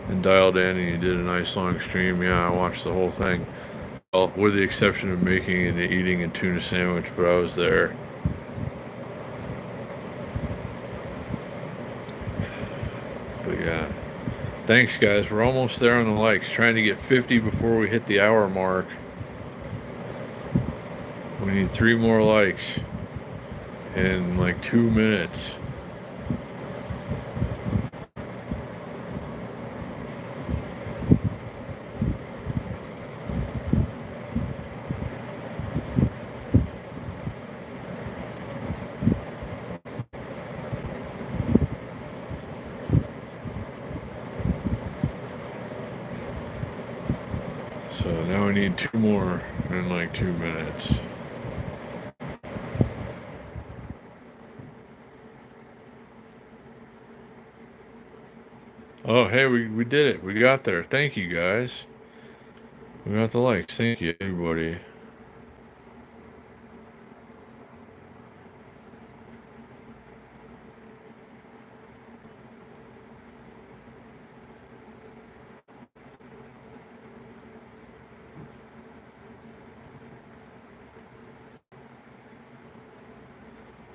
and dialed in and you did a nice long stream, yeah, I watched the whole thing. Well, with the exception of making and eating a tuna sandwich, but I was there. But yeah. Thanks, guys. We're almost there on the likes. Trying to get 50 before we hit the hour mark. We need 3 more likes in like 2 minutes. So now we need 2 more in like 2 minutes. Oh, hey, we did it. We got there. Thank you, guys. We got the likes. Thank you, everybody.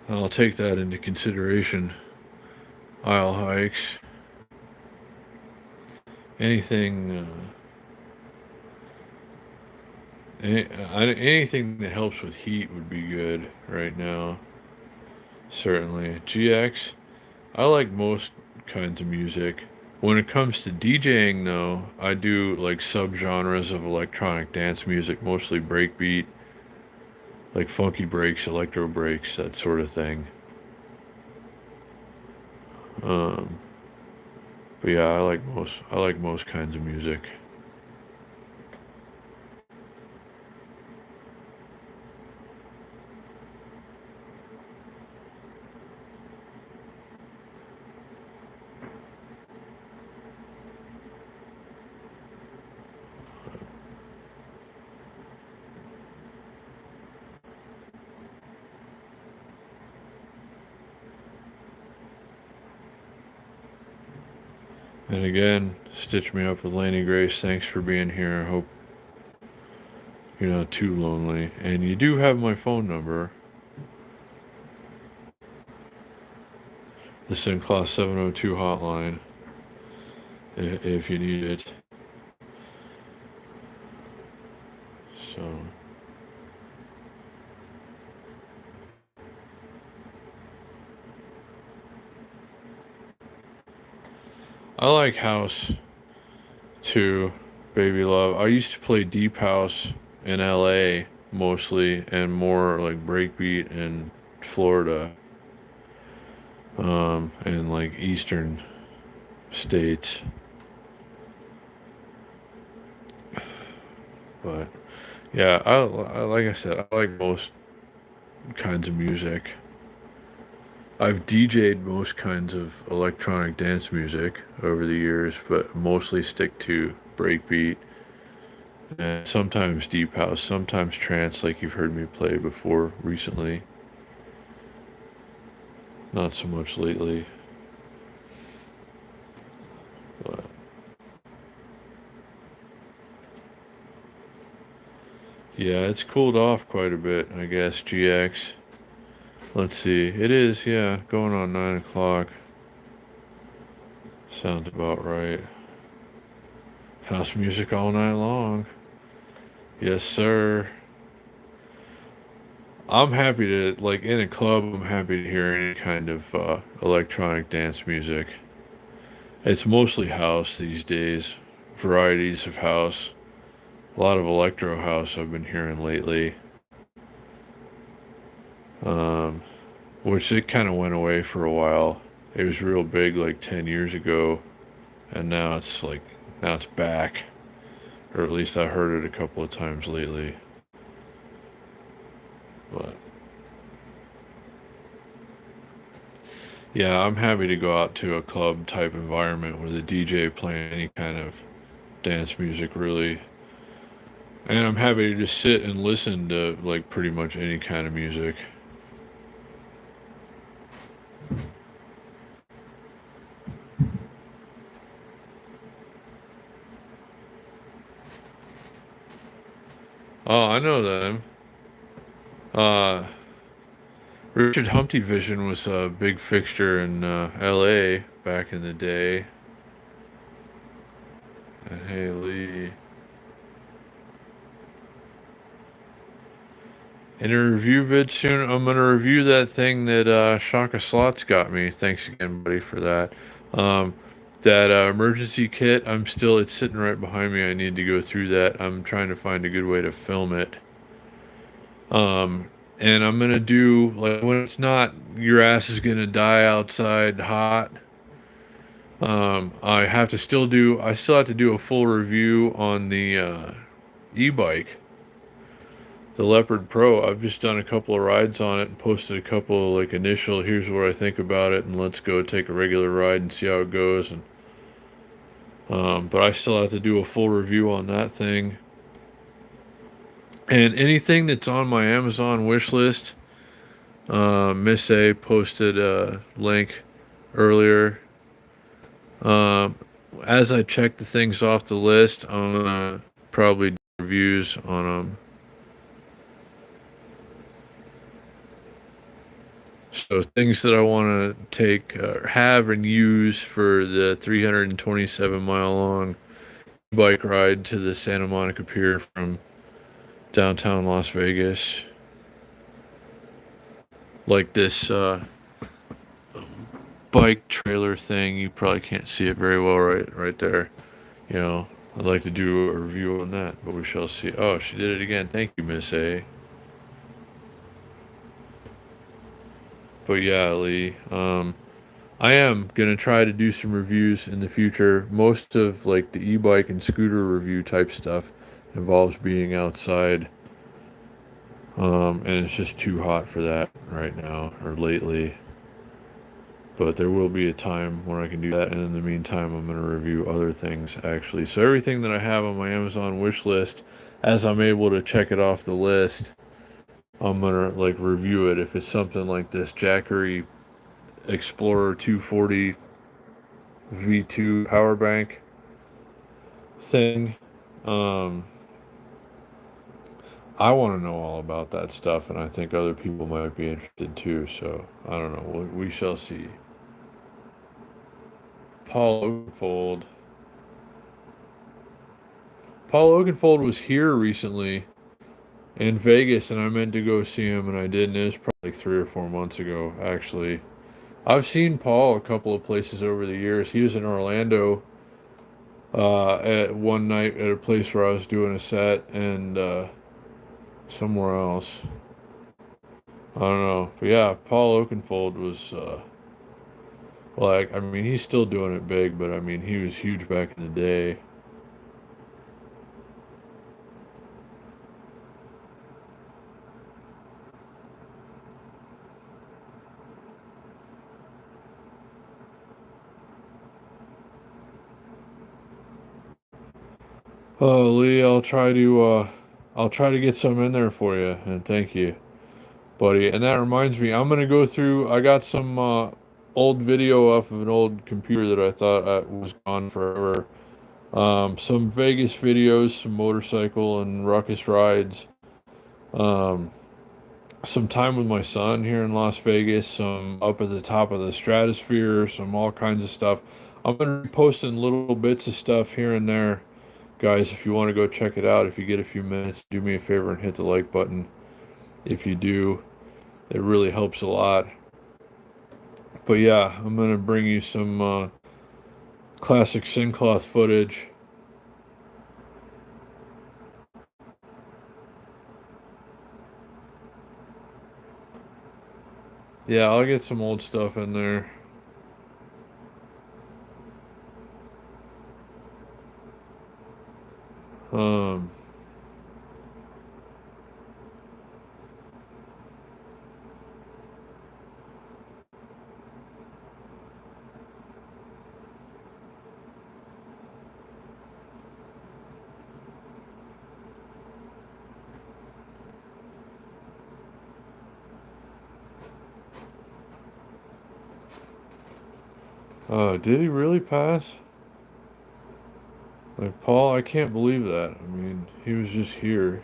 I'll take that into consideration. Isle hikes. Anything, anything that helps with heat would be good right now. Certainly. GX, I like most kinds of music. When it comes to DJing, though, I do like subgenres of electronic dance music, mostly breakbeat, like funky breaks, electro breaks, that sort of thing. But yeah, I like most kinds of music. And again, stitch me up with Laney Grace. Thanks for being here. I hope you're not too lonely. And you do have my phone number. The Sincloth 702 hotline. If you need it. So... I like house too, Baby Love. I used to play deep house in LA mostly and more like breakbeat in Florida. And like eastern states. But yeah, like I said, I like most kinds of music. I've DJ'd most kinds of electronic dance music over the years, but mostly stick to breakbeat and sometimes deep house, sometimes trance, like you've heard me play before recently. Not so much lately, but yeah, it's cooled off quite a bit, I guess. GX. Let's see. It is, yeah, going on 9 o'clock. Sounds about right. House music all night long. Yes, sir. I'm happy to, like, in a club, I'm happy to hear any kind of electronic dance music. It's mostly house these days, varieties of house. A lot of electro house I've been hearing lately, um, which it kind of went away for a while. It was real big like 10 years ago, and now it's back, or at least I heard it a couple of times lately. But yeah, I'm happy to go out to a club type environment where the DJ playing any kind of dance music really. And I'm happy to just sit and listen to like pretty much any kind of music. Oh, I know them. Uh, Richard Humpty Vision was a big fixture in LA back in the day. And hey, Lee. In a review vid soon, I'm gonna review that thing that Shaka Slots got me. Thanks again, buddy, for that. Um, that emergency kit, it's sitting right behind me. I need to go through that. I'm trying to find a good way to film it. Um, and I'm gonna do like when it's not your ass is gonna die outside hot. I still have to do a full review on the e-bike, the Leopard Pro. I've just done a couple of rides on it and posted a couple like initial, here's what I think about it, and let's go take a regular ride and see how it goes. And but I still have to do a full review on that thing. And anything that's on my Amazon wish list, Miss A posted a link earlier. Um, as I check the things off the list, I'm gonna probably do reviews on them. So things that I want to take, have and use for the 327-mile long bike ride to the Santa Monica Pier from downtown Las Vegas. Like this bike trailer thing, you probably can't see it very well right there. You know, I'd like to do a review on that, but we shall see. Oh, she did it again. Thank you, Miss A. But yeah, Lee. I am gonna try to do some reviews in the future. Most of like the e-bike and scooter review type stuff involves being outside, and it's just too hot for that right now or lately. But there will be a time where I can do that, and in the meantime, I'm gonna review other things actually. So everything that I have on my Amazon wish list, as I'm able to check it off the list, I'm gonna like review it. If it's something like this Jackery Explorer 240 V2 power bank thing. Um, I want to know all about that stuff, and I think other people might be interested too. So I don't know. We shall see. Paul Oakenfold. Paul Oakenfold was here recently in Vegas, and I meant to go see him, and I didn't. It was probably like 3 or 4 months ago, actually. I've seen Paul a couple of places over the years. He was in Orlando at one night at a place where I was doing a set, and somewhere else. I don't know. But yeah, Paul Oakenfold was, I mean, he's still doing it big, but I mean, he was huge back in the day. Oh, Lee, I'll try to get some in there for you, and thank you, buddy. And that reminds me, I'm gonna go through. I got some old video off of an old computer that I thought was gone forever. Some Vegas videos, some motorcycle and ruckus rides. Um, some time with my son here in Las Vegas. Some up at the top of the stratosphere. Some all kinds of stuff. I'm gonna be posting little bits of stuff here and there. Guys, if you want to go check it out, if you get a few minutes, do me a favor and hit the like button. If you do, it really helps a lot. But yeah, I'm going to bring you some classic Sincloth footage. Yeah, I'll get some old stuff in there. Um, did he really pass? Like, Paul, I can't believe that. I mean, he was just here.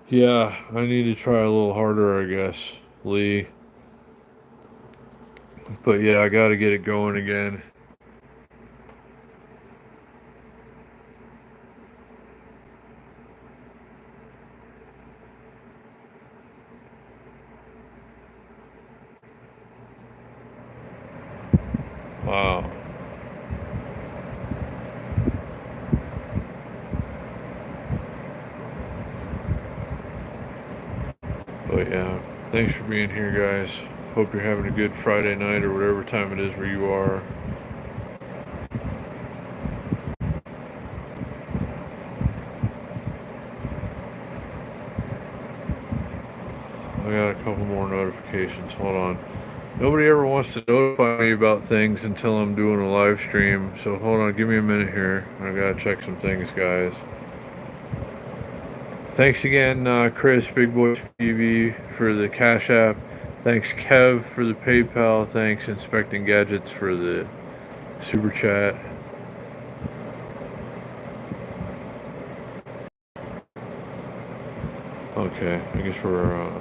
Yeah, I need to try a little harder, I guess, Lee. But yeah, I got to get it going again. Wow. But yeah, thanks for being here, guys. Hope you're having a good Friday night or whatever time it is where you are. I got a couple more notifications. Hold on. Nobody ever wants to notify me about things until I'm doing a live stream. So hold on, give me a minute here. I gotta check some things, guys. Thanks again, Chris, Big Boy TV, for the Cash App. Thanks, Kev, for the PayPal. Thanks, Inspecting Gadgets, for the Super Chat. Okay, I guess we're.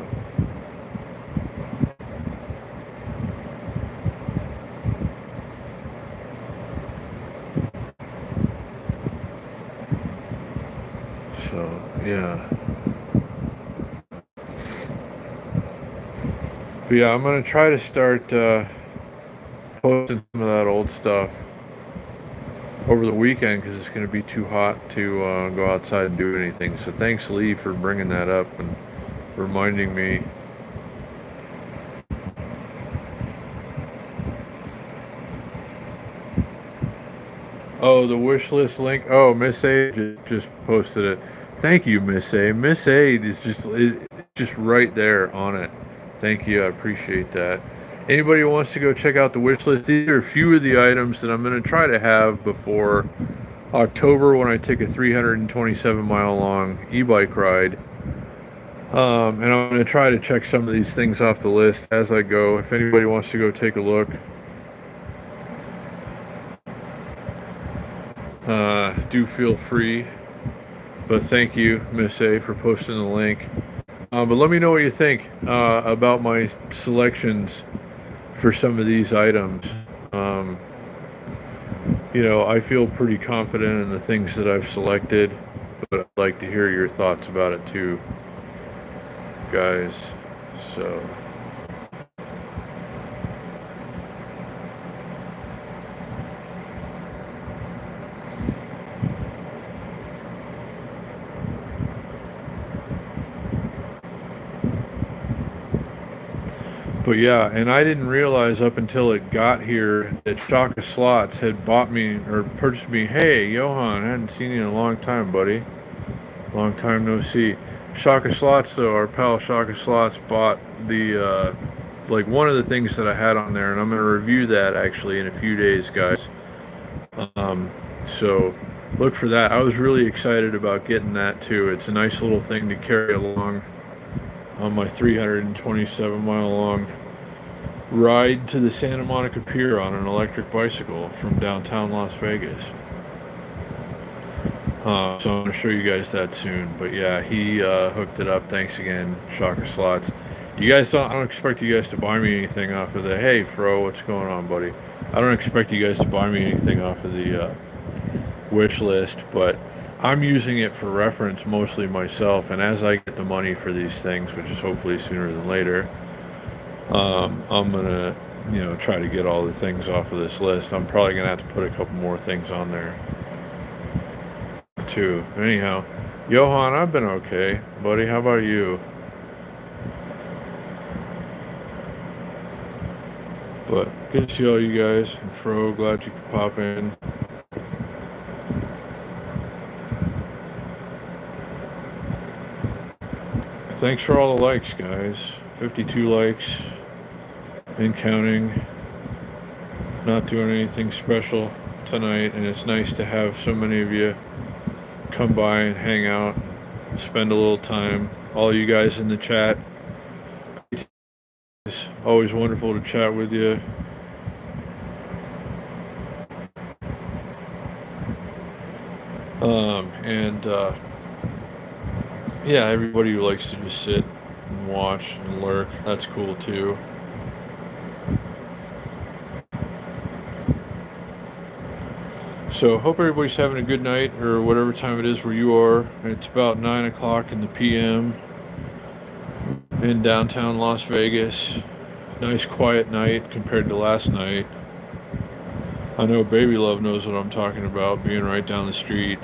So, yeah. But yeah, I'm gonna try to start posting some of that old stuff over the weekend because it's going to be too hot to go outside and do anything. So thanks, Lee, for bringing that up and reminding me. Oh, the wish list link. Oh, Miss A just posted it. Thank you, Miss A. Miss A is just right there on it. Thank you. I appreciate that. Anybody who wants to go check out the wish list, these are a few of the items that I'm going to try to have before October when I take a 327 mile long e-bike ride. And I'm going to try to check some of these things off the list as I go. If anybody wants to go take a look, do feel free. But thank you, Miss A, for posting the link. But let me know what you think about my selections for some of these items. I feel pretty confident in the things that I've selected, but I'd like to hear your thoughts about it too, guys. So. But yeah, and I didn't realize up until it got here that Shaka Slots had bought me or purchased me. Hey, Johan, I hadn't seen you in a long time, buddy. Long time no see. Shaka Slots, though, our pal Shaka Slots bought the like one of the things that I had on there, and I'm going to review that actually in a few days, guys. Um, so look for that. I was really excited about getting that too. It's a nice little thing to carry along on my 327-mile long ride to the Santa Monica Pier on an electric bicycle from downtown Las Vegas. So I'm going to show you guys that soon. But yeah, he hooked it up. Thanks again, Shocker Slots. You guys don't, I don't expect you guys to buy me anything off of the, hey, Fro, what's going on, buddy? I don't expect you guys to buy me anything off of the wish list, but I'm using it for reference mostly myself. And as I get the money for these things, which is hopefully sooner than later, I'm going to, try to get all the things off of this list. I'm probably going to have to put a couple more things on there too. Anyhow, Johan, I've been okay, buddy. How about you? But good to see all you guys. And Fro, glad you could pop in. Thanks for all the likes, guys. 52 likes and counting. Not doing anything special tonight, and it's nice to have so many of you come by and hang out, spend a little time. All you guys in the chat, it's always wonderful to chat with you. Yeah, everybody who likes to just sit and watch and lurk, that's cool too. So hope everybody's having a good night, or whatever time it is where you are. It's about 9 o'clock in the PM in downtown Las Vegas. Nice quiet night compared to last night. I know Baby Love knows what I'm talking about, being right down the street.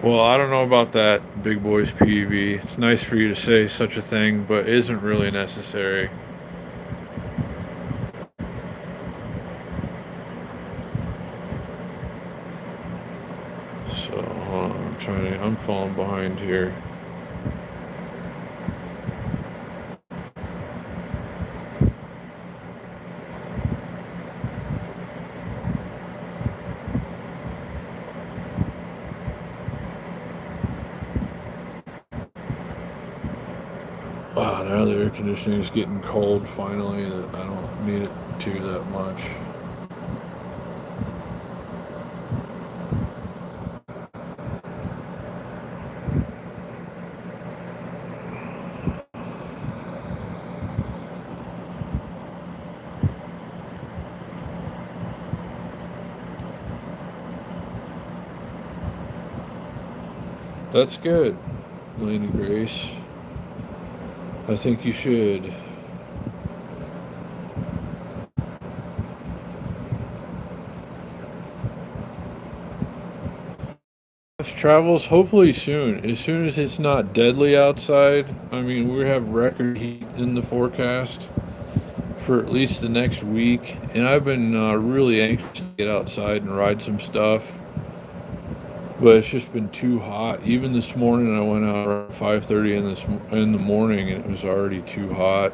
Well, I don't know about that, Big Boys PV. It's nice for you to say such a thing, but isn't really necessary. So, I'm falling behind here. Now the air conditioning is getting cold finally, that I don't need it to that much. That's good, Lady Grace. I think you should. Travels hopefully soon. As soon as it's not deadly outside. I mean, we have record heat in the forecast for at least the next week, and I've been really anxious to get outside and ride some stuff. But it's just been too hot. Even this morning, I went out around 5:30 in the morning, and it was already too hot.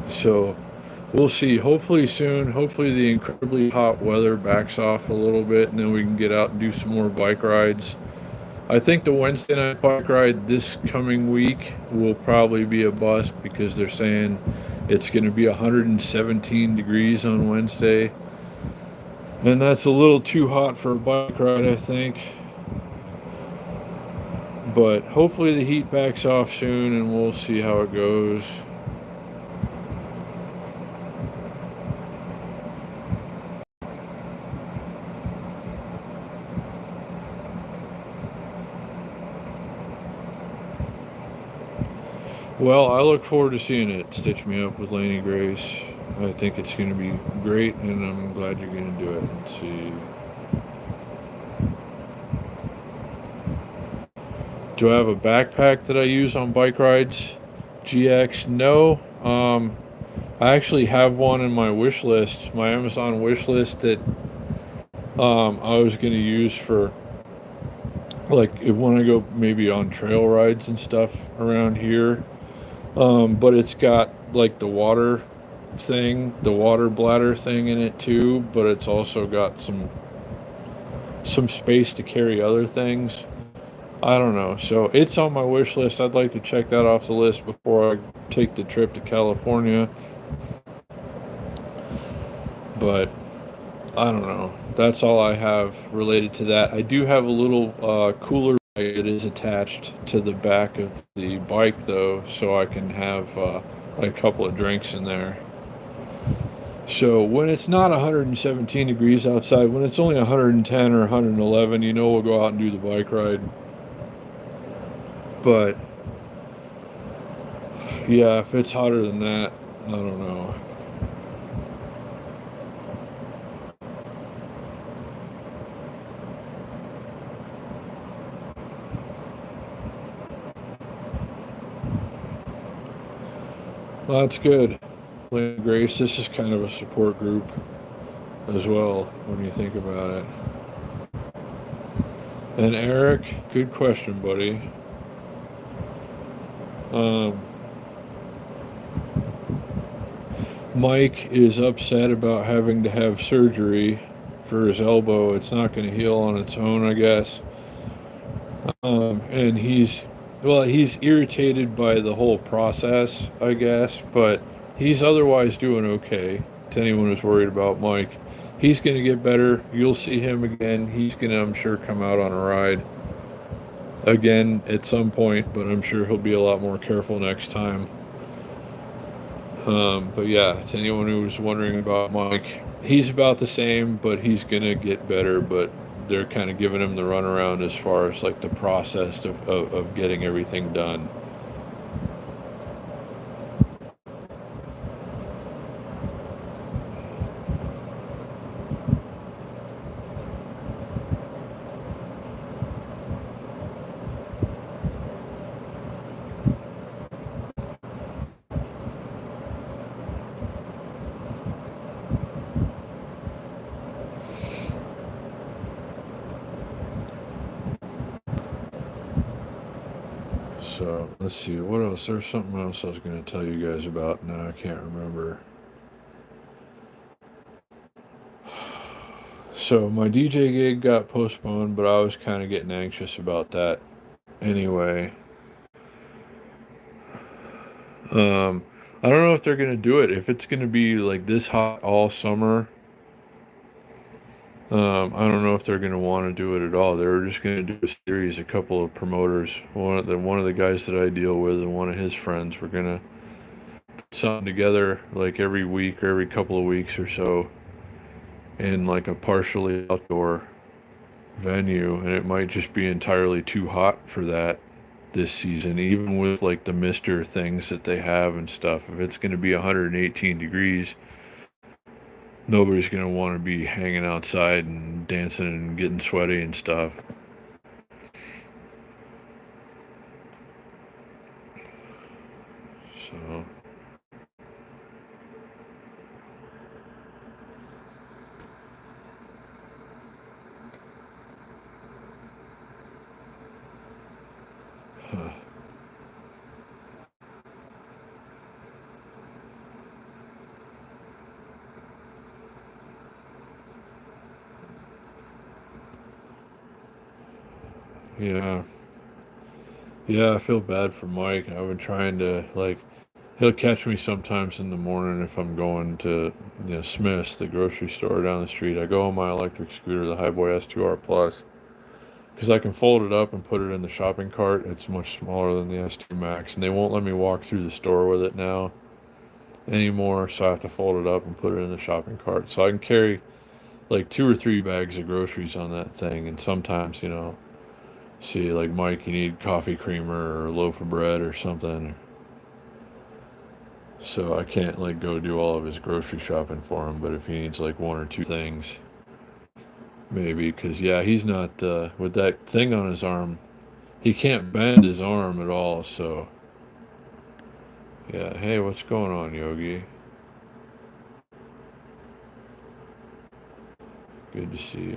So we'll see. Hopefully soon. Hopefully the incredibly hot weather backs off a little bit, and then we can get out and do some more bike rides. I think the Wednesday night bike ride this coming week will probably be a bust, because they're saying it's going to be 117 degrees on Wednesday. And that's a little too hot for a bike ride, I think. But hopefully the heat backs off soon, and we'll see how it goes. Well, I look forward to seeing it. Stitch Me Up with Laney Grace. I think it's going to be great, and I'm glad you're going to do it. Let's see. Do I have a backpack that I use on bike rides? GX? No. I actually have one in my wish list, my Amazon wish list that I was going to use for like if when I go maybe on trail rides and stuff around here. But it's got like the water thing, the water bladder thing in it too, but it's also got some space to carry other things. I don't know. So it's on my wish list. I'd like to check that off the list before I take the trip to California. But I don't know. That's all I have related to that. I do have a little cooler. It is attached to the back of the bike though, so I can have a couple of drinks in there. So when it's not 117 degrees outside, when it's only 110 or 111, we'll go out and do the bike ride. But yeah, if it's hotter than that, I don't know. Well, that's good. Lynn Grace, this is kind of a support group as well when you think about it. And Eric, good question, buddy. Um, Mike is upset about having to have surgery for his elbow. It's not going to heal on its own, I guess. And he's irritated by the whole process, I guess, but he's otherwise doing okay. To anyone who's worried about Mike, he's going to get better. You'll see him again. He's going to, I'm sure, come out on a ride again at some point, but I'm sure he'll be a lot more careful next time. But yeah, to anyone who was wondering about Mike, he's about the same, but he's gonna get better. But they're kind of giving him the runaround as far as like the process of getting everything done. So let's see, what else? There's something else I was going to tell you guys about. Now I can't remember. So my DJ gig got postponed, but I was kind of getting anxious about that anyway. Um, I don't know if they're gonna do it. If it's gonna be like this hot all summer, I don't know if they're gonna want to do it at all. They were just gonna do a series. A couple of promoters, one of the guys that I deal with, and one of his friends were gonna put something together like every week or every couple of weeks or so in like a partially outdoor venue, and it might just be entirely too hot for that this season, even with like the mister things that they have and stuff. If it's going to be 118 degrees, nobody's going to want to be hanging outside and dancing and getting sweaty and stuff. So, huh. Yeah. Yeah, I feel bad for Mike. I've been trying to like he'll catch me sometimes in the morning if I'm going to Smith's, the grocery store down the street. I go on my electric scooter, the Highboy S2R Plus, because I can fold it up and put it in the shopping cart. It's much smaller than the S2 Max, and they won't let me walk through the store with it now anymore. So I have to fold it up and put it in the shopping cart. So I can carry like 2 or 3 bags of groceries on that thing, and sometimes see like Mike, you need coffee creamer or a loaf of bread or something. So I can't like go do all of his grocery shopping for him. But if he needs like one or two things, maybe. Because yeah, he's not with that thing on his arm. He can't bend his arm at all. So yeah. Hey, what's going on, Yogi? Good to see.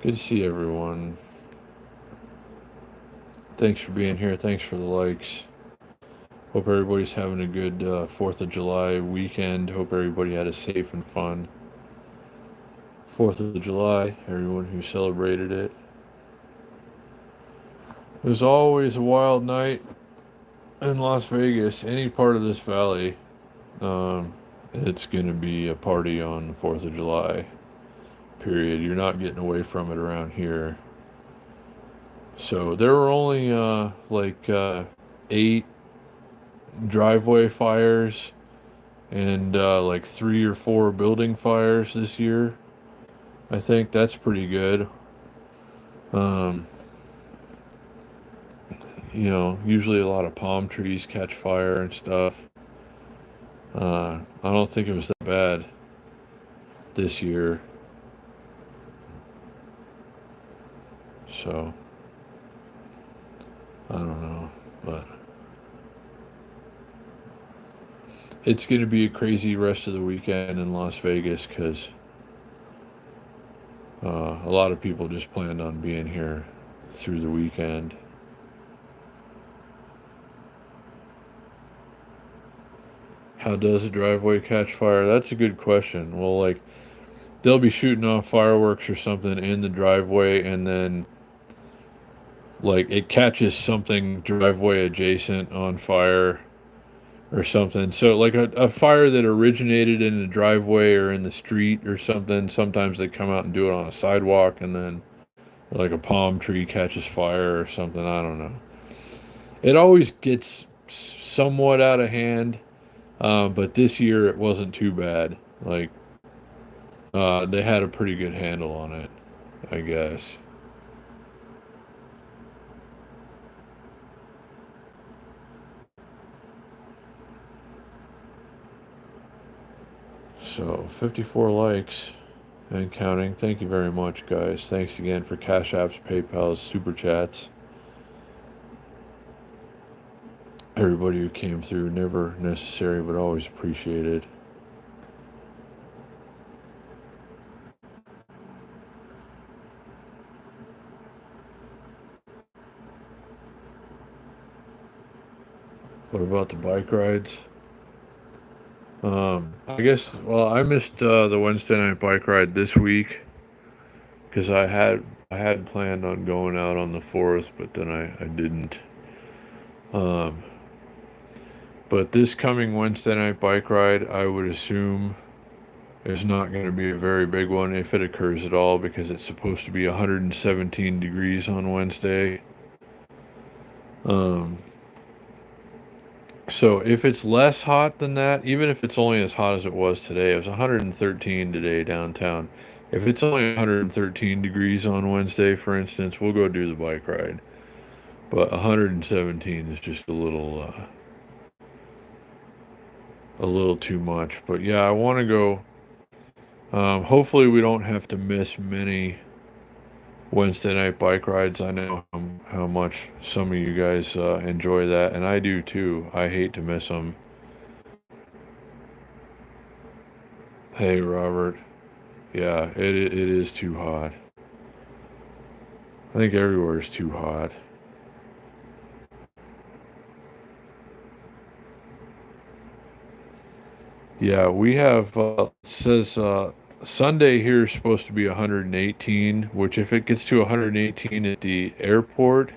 Good to see everyone. Thanks for being here. Thanks for the likes. Hope everybody's having a good 4th of July weekend. Hope everybody had a safe and fun 4th of July. Everyone who celebrated it. It was always a wild night in Las Vegas. Any part of this valley, um, it's going to be a party on the 4th of July, period. You're not getting away from it around here. So there were only like 8 driveway fires and like 3 or 4 building fires this year. I think that's pretty good. Um, usually a lot of palm trees catch fire and stuff. I don't think it was that bad this year. So, I don't know. But it's going to be a crazy rest of the weekend in Las Vegas because a lot of people just planned on being here through the weekend. How does a driveway catch fire? That's a good question. Well, like, they'll be shooting off fireworks or something in the driveway, and then, like, it catches something driveway adjacent on fire or something. So, like, a fire that originated in the driveway or in the street or something, sometimes they come out and do it on a sidewalk, and then, like, a palm tree catches fire or something. I don't know. It always gets somewhat out of hand. But this year it wasn't too bad. Like, they had a pretty good handle on it, I guess. So, 54 likes and counting. Thank you very much, guys. Thanks again for Cash Apps, PayPal's, Super Chats. Everybody who came through, never necessary, but always appreciated. What about the bike rides? I guess, well, I missed the Wednesday night bike ride this week because I had planned on going out on the 4th, but then I didn't. Um, but this coming Wednesday night bike ride, I would assume is not going to be a very big one if it occurs at all because it's supposed to be 117 degrees on Wednesday. Um, so if it's less hot than that, even if it's only as hot as it was today, it was 113 today downtown. If it's only 113 degrees on Wednesday, for instance, we'll go do the bike ride. But 117 is just a little too much. But yeah, I want to go. Hopefully, we don't have to miss many Wednesday night bike rides. I know how much some of you guys enjoy that, and I do too. I hate to miss them. Hey, Robert. Yeah, it is too hot. I think everywhere is too hot. Yeah, we have says Sunday here is supposed to be 118, which if it gets to 118 at the airport,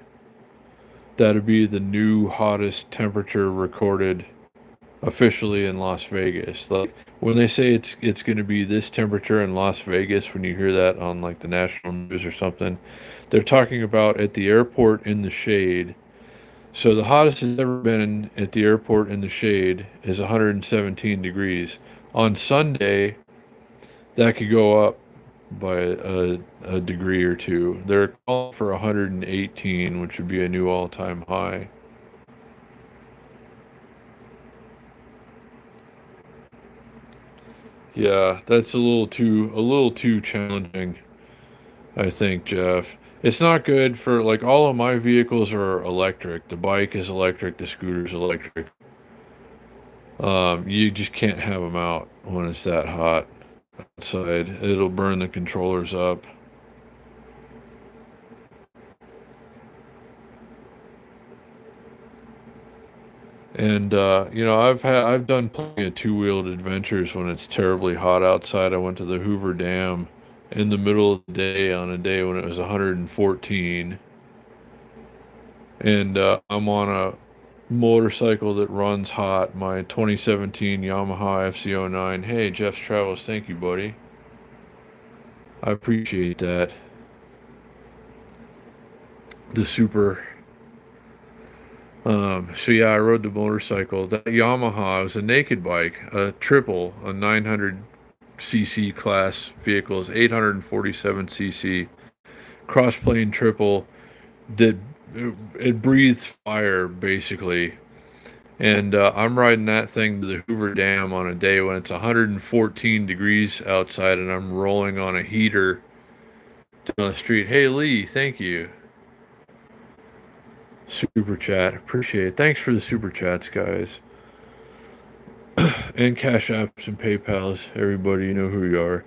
that'd be the new hottest temperature recorded officially in Las Vegas. Like when they say it's going to be this temperature in Las Vegas, when you hear that on like the national news or something, they're talking about at the airport in the shade. So the hottest it's ever been at the airport in the shade is 117 degrees. On Sunday, that could go up by a degree or two. They're calling for 118, which would be a new all-time high. Yeah, that's a little too challenging, I think, Jeff. It's not good for like all of my vehicles are electric. The bike is electric, the scooter's electric. You just can't have them out when it's that hot outside. It'll burn the controllers up. And I've done plenty of two-wheeled adventures when it's terribly hot outside. I went to the Hoover Dam in the middle of the day on a day when it was 114, and I'm on a motorcycle that runs hot, my 2017 Yamaha FC09. Hey, Jeff's Travels, thank you, buddy. I appreciate that. The super. So yeah, I rode the motorcycle. That Yamaha was a naked bike, a triple, a 900 cc class vehicle, is 847 cc cross-plane triple that it breathes fire basically. And I'm riding that thing to the Hoover Dam on a day when it's 114 degrees outside, and I'm rolling on a heater down the street. Hey Lee, thank you. Super chat, appreciate it. Thanks for the super chats, guys, and Cash Apps and PayPal's. Everybody, you know who you are.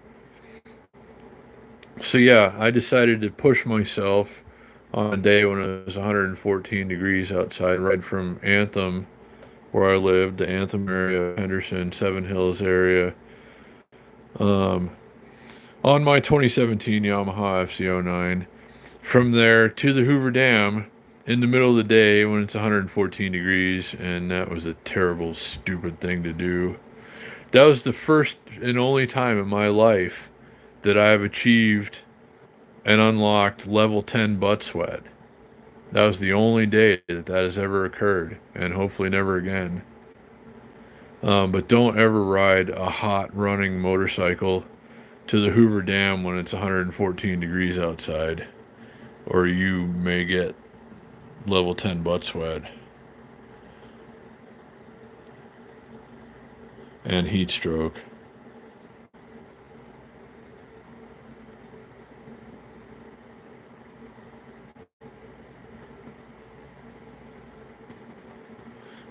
So yeah, I decided to push myself on a day when it was 114 degrees outside, right from Anthem, where I lived, the Anthem area, Henderson, Seven Hills area, um, on my 2017 Yamaha FC09. From there to the Hoover Dam in the middle of the day when it's 114 degrees, and that was a terrible, stupid thing to do. That was the first and only time in my life that I have achieved and unlocked level 10 butt sweat. That was the only day that that has ever occurred, and hopefully never again. But don't ever ride a hot running motorcycle to the Hoover Dam when it's 114 degrees outside, or you may get level 10 butt sweat and heat stroke.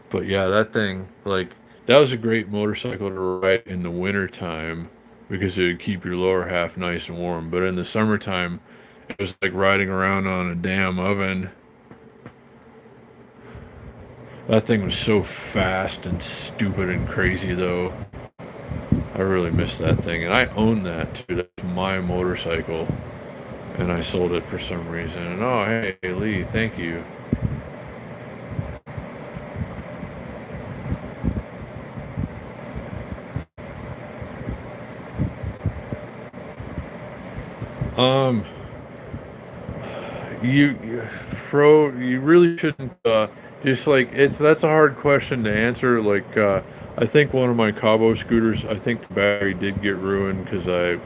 But yeah, that thing, like, that was a great motorcycle to ride in the winter time because it would keep your lower half nice and warm. But in the summertime, it was like riding around on a damn oven. That thing was so fast and stupid and crazy, though. I really miss that thing. And I own that, too. That's my motorcycle. And I sold it for some reason. And oh, hey, Lee, thank you. Um, you really shouldn't, just like, that's a hard question to answer. Like, I think one of my Cabo scooters, I think the battery did get ruined because I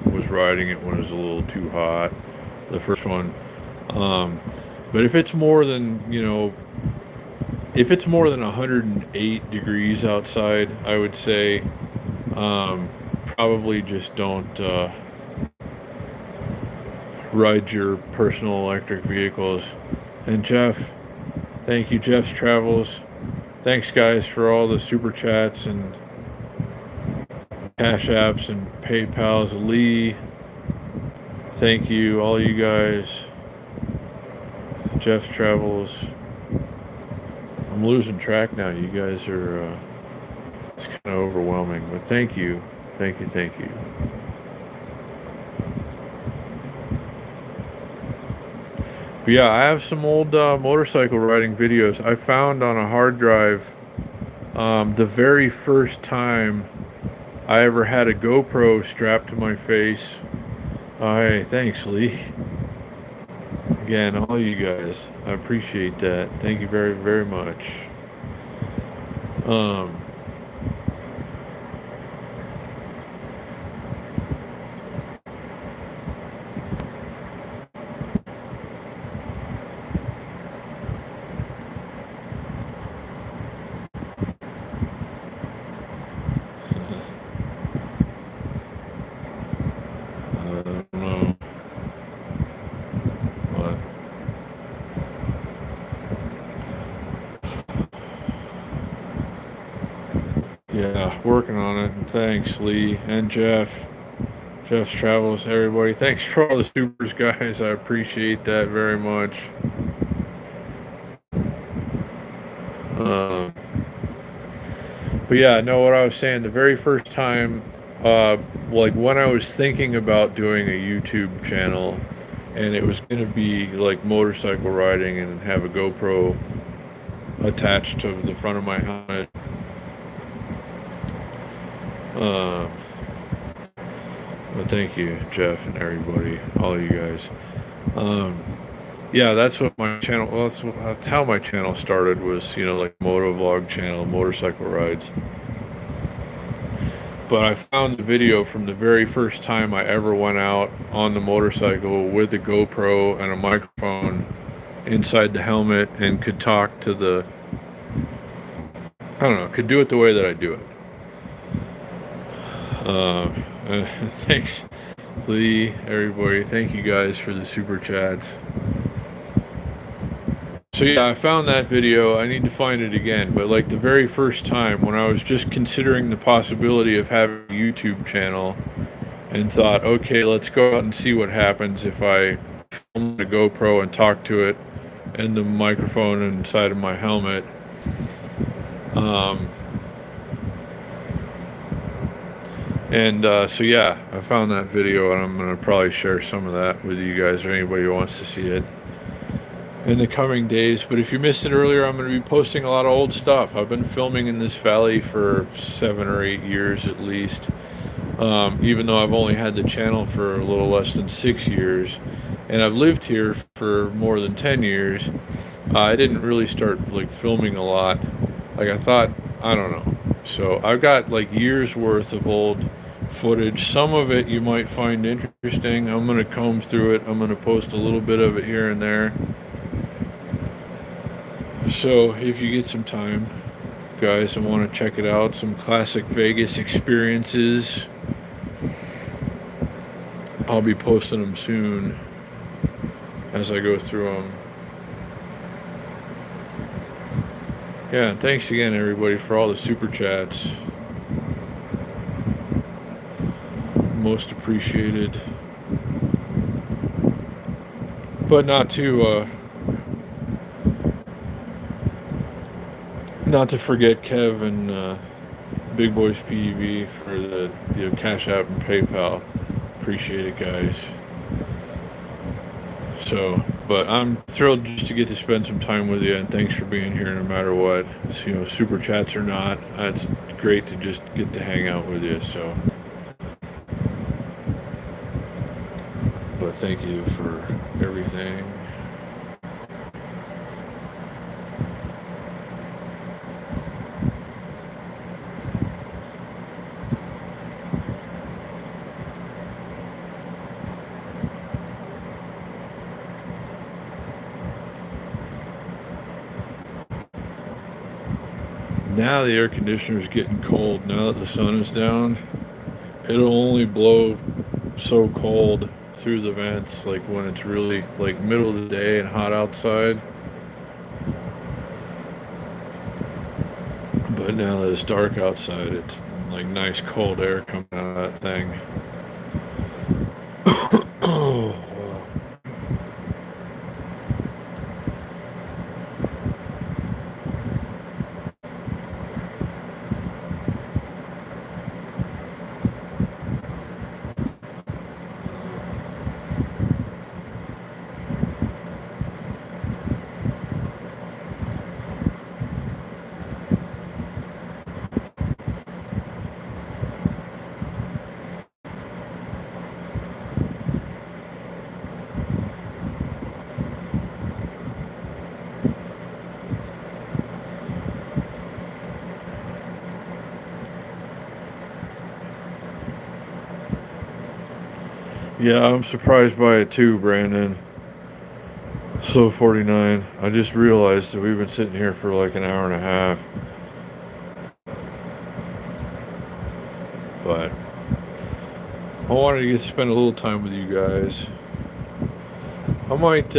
was riding it when it was a little too hot, the first one. Um, but if it's more than 108 degrees outside, I would say, um, probably just don't, ride your personal electric vehicles. And Jeff, thank you, Jeff's Travels. Thanks, guys, for all the super chats and cash apps and PayPal's. Lee, thank you, all you guys. Jeff's Travels. I'm losing track now. You guys are, it's kind of overwhelming, but thank you. Thank you, thank you. But yeah, I have some old motorcycle riding videos I found on a hard drive. The very first time I ever had a GoPro strapped to my face. Hey, thanks, Lee. Again, all you guys, I appreciate that. Thank you very, very much. Um, Yeah, working on it. And thanks, Lee and Jeff. Jeff's Travels, everybody. Thanks for all the supers, guys. I appreciate that very much. Um, but yeah, no, what I was saying, the very first time, like when I was thinking about doing a YouTube channel, and it was going to be like motorcycle riding and have a GoPro attached to the front of my helmet. But thank you, Jeff, and everybody, all you guys. Yeah, that's what my channel. Well, that's how my channel started. Was like moto vlog channel, motorcycle rides. But I found the video from the very first time I ever went out on the motorcycle with a GoPro and a microphone inside the helmet and could talk to the. I don't know. Could do it the way that I do it. Thanks, Lee, everybody. Thank you guys for the super chats. So yeah, I found that video. I need to find it again. But like the very first time when I was just considering the possibility of having a YouTube channel and thought, okay, let's go out and see what happens if I film the GoPro and talk to it and the microphone inside of my helmet. So yeah, I found that video and I'm going to probably share some of that with you guys or anybody who wants to see it in the coming days. But if you missed it earlier, I'm going to be posting a lot of old stuff. I've been filming in this valley for 7 or 8 years at least, even though I've only had the channel for a little less than 6 years, and I've lived here for more than 10 years. I didn't really start like filming a lot like I thought. I don't know. So I've got like years worth of old footage. Some of it you might find interesting. I'm going to comb through it. I'm going to post a little bit of it here and there. So if you get some time, guys, and want to check it out, some classic Vegas experiences, I'll be posting them soon as I go through them. Yeah, and thanks again, everybody, for all the super chats. Most appreciated. But not to forget Kev and Big Boys PEV for the Cash App and PayPal. Appreciate it, guys. So, but I'm thrilled just to get to spend some time with you, and thanks for being here no matter what. So, super chats or not, it's great to just get to hang out with you. So, but thank you for everything. Now the air conditioner is getting cold. Now that the sun is down, it'll only blow so cold through the vents, like when it's really like middle of the day and hot outside. But now that it's dark outside, it's like nice cold air coming out of that thing. Yeah, I'm surprised by it too, Brandon. So 49. I just realized that we've been sitting here for like an hour and a half. But I wanted to spend a little time with you guys. I might,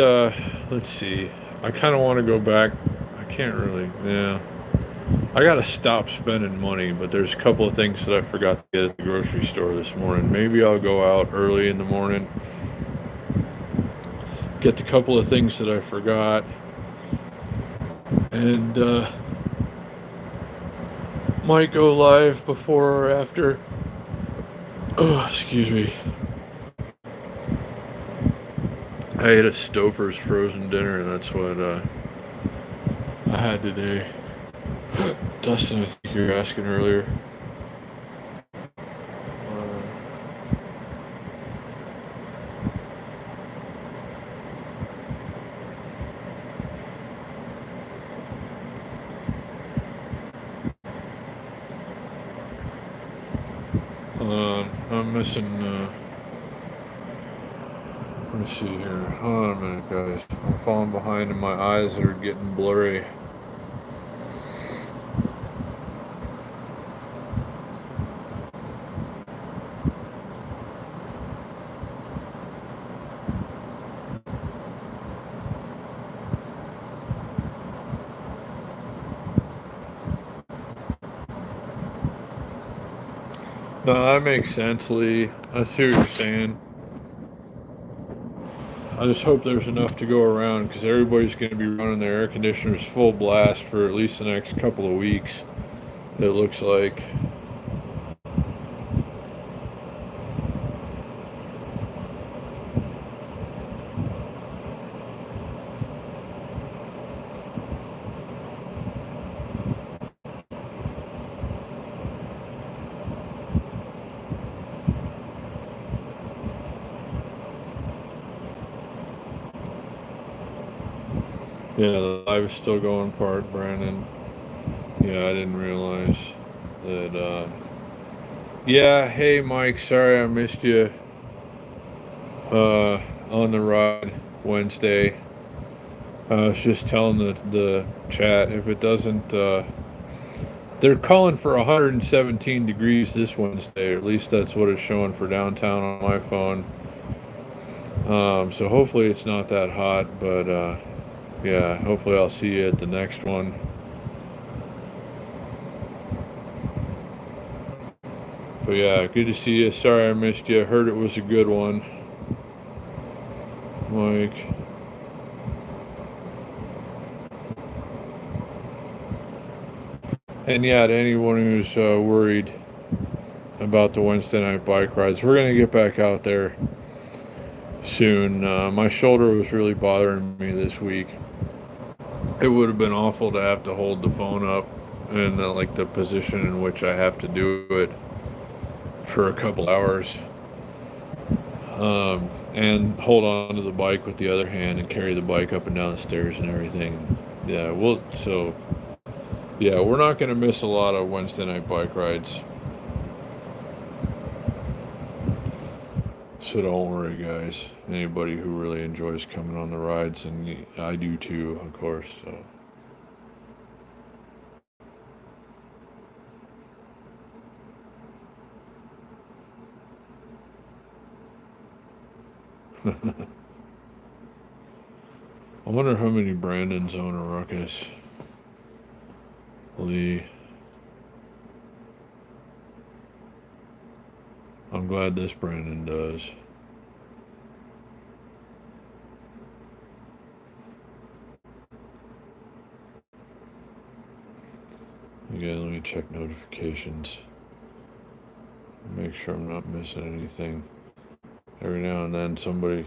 let's see. I kind of want to go back. I can't really, yeah. I gotta stop spending money, but there's a couple of things that I forgot to get at the grocery store this morning. Maybe I'll go out early in the morning, get the couple of things that I forgot, and might go live before or after. Oh, excuse me. I ate a Stouffer's frozen dinner, and that's what I had today. Dustin, I think you were asking earlier. I'm missing. Let me see here. Hold on a minute, guys. I'm falling behind, and my eyes are getting blurry. No, that makes sense, Lee. I see what you're saying. I just hope there's enough to go around because everybody's going to be running their air conditioners full blast for at least the next couple of weeks. It looks like. Yeah, the live is still going part, Brandon. Yeah, I didn't realize that. Yeah, hey, Mike. Sorry I missed you on the ride Wednesday. I was just telling the chat if it doesn't. They're calling for 117 degrees this Wednesday. At least that's what it's showing for downtown on my phone. So hopefully it's not that hot, but yeah, hopefully I'll see you at the next one. But yeah, good to see you. Sorry I missed you. I heard it was a good one, Mike. And yeah, to anyone who's worried about the Wednesday night bike rides, we're going to get back out there soon. My shoulder was really bothering me this week. It would have been awful to have to hold the phone up in like the position in which I have to do it for a couple hours, and hold on to the bike with the other hand and carry the bike up and down the stairs and everything. Yeah, yeah, we're not going to miss a lot of Wednesday night bike rides. So don't worry, guys. Anybody who really enjoys coming on the rides, and I do too, of course. So. I wonder how many Brandons own a Ruckus. Lee. I'm glad this Brandon does. Okay, let me check notifications. Make sure I'm not missing anything. Every now and then something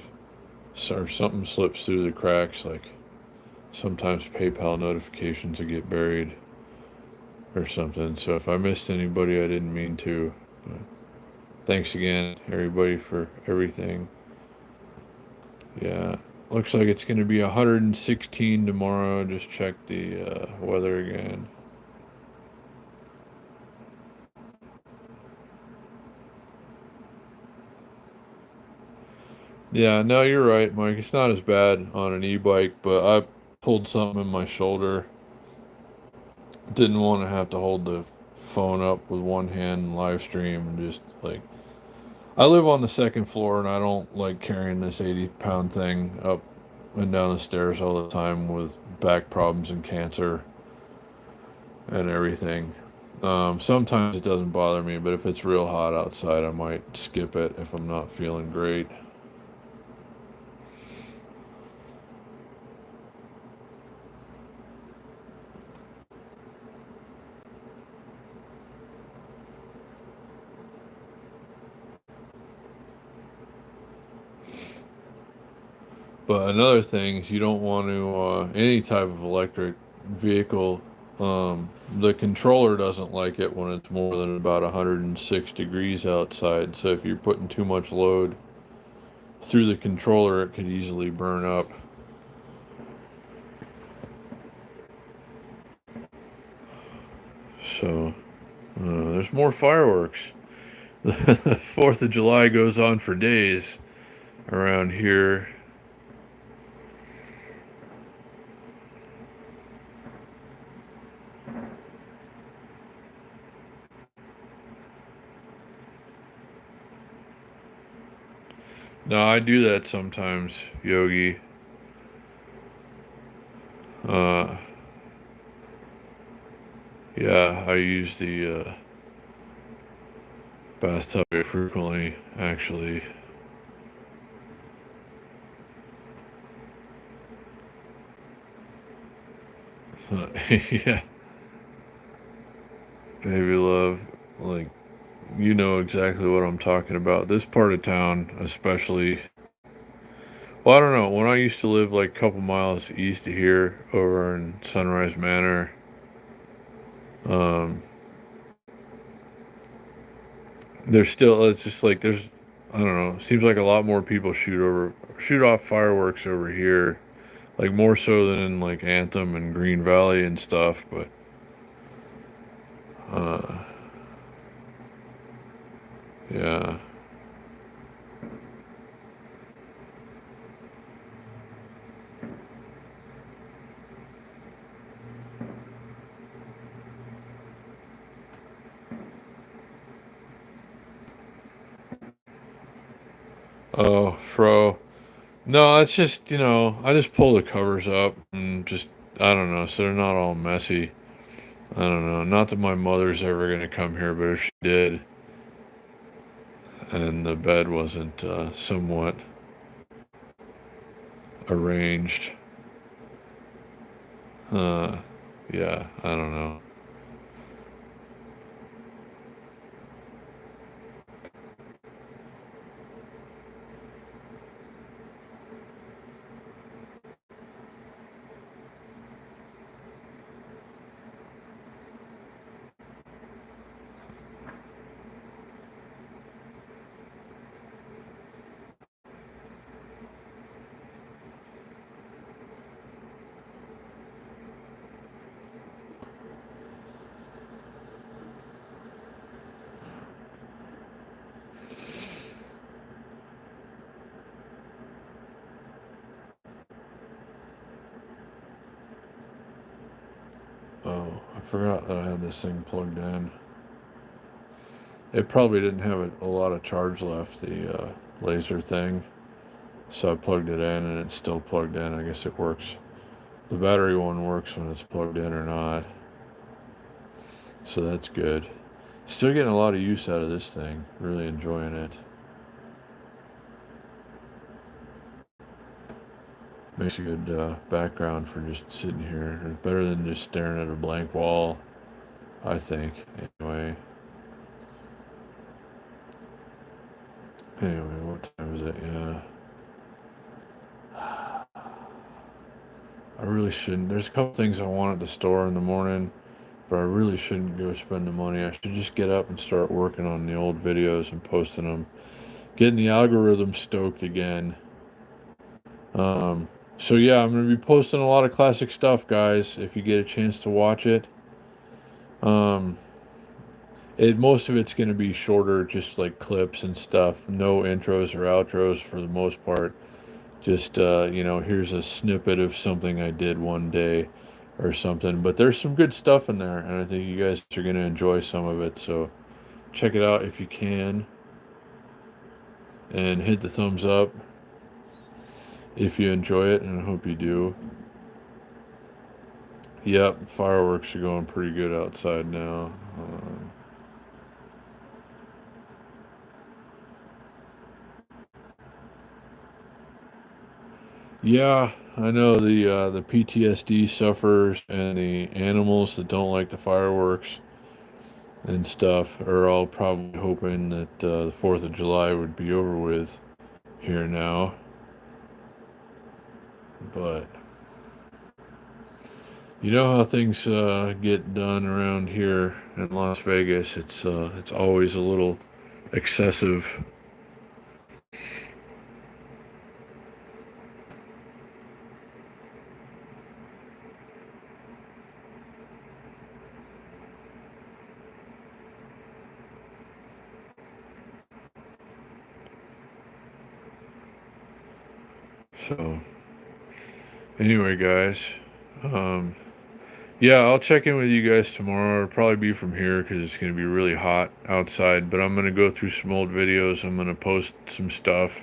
slips through the cracks, like sometimes PayPal notifications will get buried or something. So if I missed anybody, I didn't mean to. But thanks again, everybody, for everything. Yeah, looks like it's going to be 116 tomorrow. Just check the weather again. Yeah, no, you're right, Mike. It's not as bad on an e-bike, but I pulled something in my shoulder. Didn't want to have to hold the phone up with one hand and live stream, and just like I live on the second floor and I don't like carrying this 80-pound thing up and down the stairs all the time with back problems and cancer. and everything. Sometimes it doesn't bother me, but if it's real hot outside, I might skip it if I'm not feeling great. But another thing is you don't want to, any type of electric vehicle, the controller doesn't like it when it's more than about 106 degrees outside. So if you're putting too much load through the controller, it could easily burn up. So there's more fireworks. The 4th of July goes on for days around here. No, I do that sometimes, Yogi. Uh, yeah, I use the bathtub frequently, actually. Yeah, baby love, like, you know exactly what I'm talking about. This part of town, especially. Well, I don't know. When I used to live like a couple miles east of here, over in Sunrise Manor, um, there's still, it's just like there's, I don't know. It seems like a lot more people shoot off fireworks over here, like more so than in like Anthem and Green Valley and stuff. But uh, yeah. Oh, fro. No, it's just, I just pull the covers up and just, I don't know, so they're not all messy. I don't know. Not that my mother's ever going to come here, but if she did, and the bed wasn't somewhat arranged, uh, yeah, I don't know. Oh, I forgot that I had this thing plugged in. It probably didn't have a lot of charge left, the laser thing. So I plugged it in and it's still plugged in. I guess it works. The battery one works when it's plugged in or not. So that's good. Still getting a lot of use out of this thing. Really enjoying it. Makes a good background for just sitting here. It's better than just staring at a blank wall, I think. Anyway, what time is it? Yeah. I really shouldn't. There's a couple things I want at the store in the morning, but I really shouldn't go spend the money. I should just get up and start working on the old videos and posting them. Getting the algorithm stoked again. Um, so yeah, I'm gonna be posting a lot of classic stuff, guys. If you get a chance to watch it, um, most of it's gonna be shorter, just like clips and stuff. No intros or outros for the most part. Just here's a snippet of something I did one day, or something. But there's some good stuff in there, and I think you guys are gonna enjoy some of it. So check it out if you can, and hit the thumbs up if you enjoy it, and I hope you do. Yep, fireworks are going pretty good outside now. Yeah, I know the PTSD sufferers and the animals that don't like the fireworks and stuff are all probably hoping that the 4th of July would be over with here now. But you know how things get done around here in Las Vegas. It's always a little excessive. So anyway, guys, um, yeah, I'll check in with you guys tomorrow. It'll probably be from here because it's going to be really hot outside. But I'm going to go through some old videos. I'm going to post some stuff.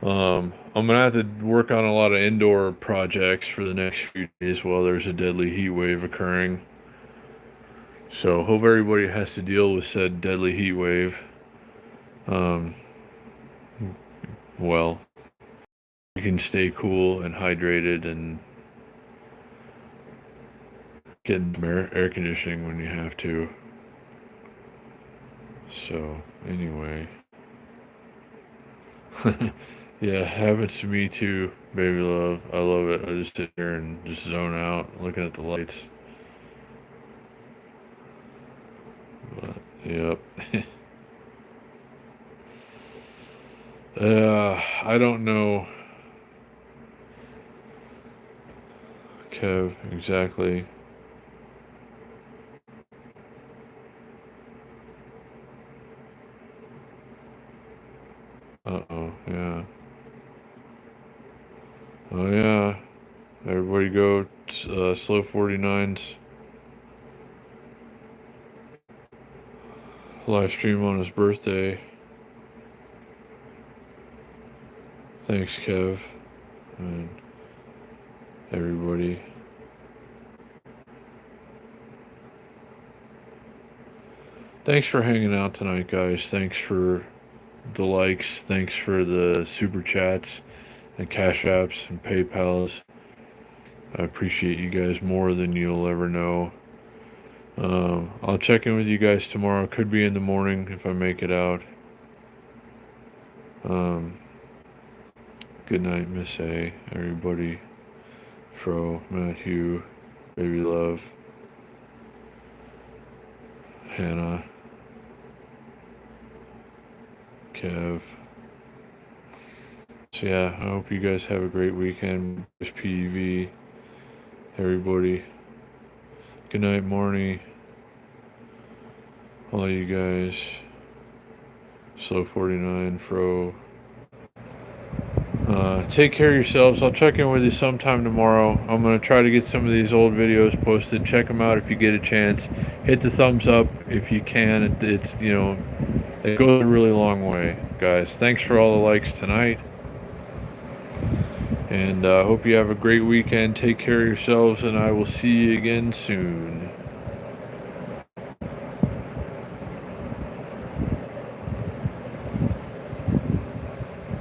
I'm going to have to work on a lot of indoor projects for the next few days while there's a deadly heat wave occurring. So hope everybody has to deal with said deadly heat wave. Um, well, you can stay cool and hydrated and get some air conditioning when you have to. So anyway, yeah, happens to me too, baby love. I love it. I just sit here and just zone out, looking at the lights. But yep. I don't know, Kev, exactly. Uh-oh, yeah. Oh yeah. Everybody go slow 49's live stream on his birthday. Thanks, Kev, and everybody. Thanks for hanging out tonight, guys. Thanks for the likes. Thanks for the super chats and cash apps and PayPals. I appreciate you guys more than you'll ever know. I'll check in with you guys tomorrow. Could be in the morning if I make it out. Um, good night, Miss A. Everybody. Fro, Matthew, Baby Love, Hannah, Kev. So yeah, I hope you guys have a great weekend. Wish PEV, everybody. Good night, Marnie. All you guys. Slow 49, Fro. Take care of yourselves. I'll check in with you sometime tomorrow. I'm going to try to get some of these old videos posted. Check them out if you get a chance. Hit the thumbs up if you can. It's, you know, it goes a really long way, guys. Thanks for all the likes tonight. And hope you have a great weekend. Take care of yourselves, and I will see you again soon.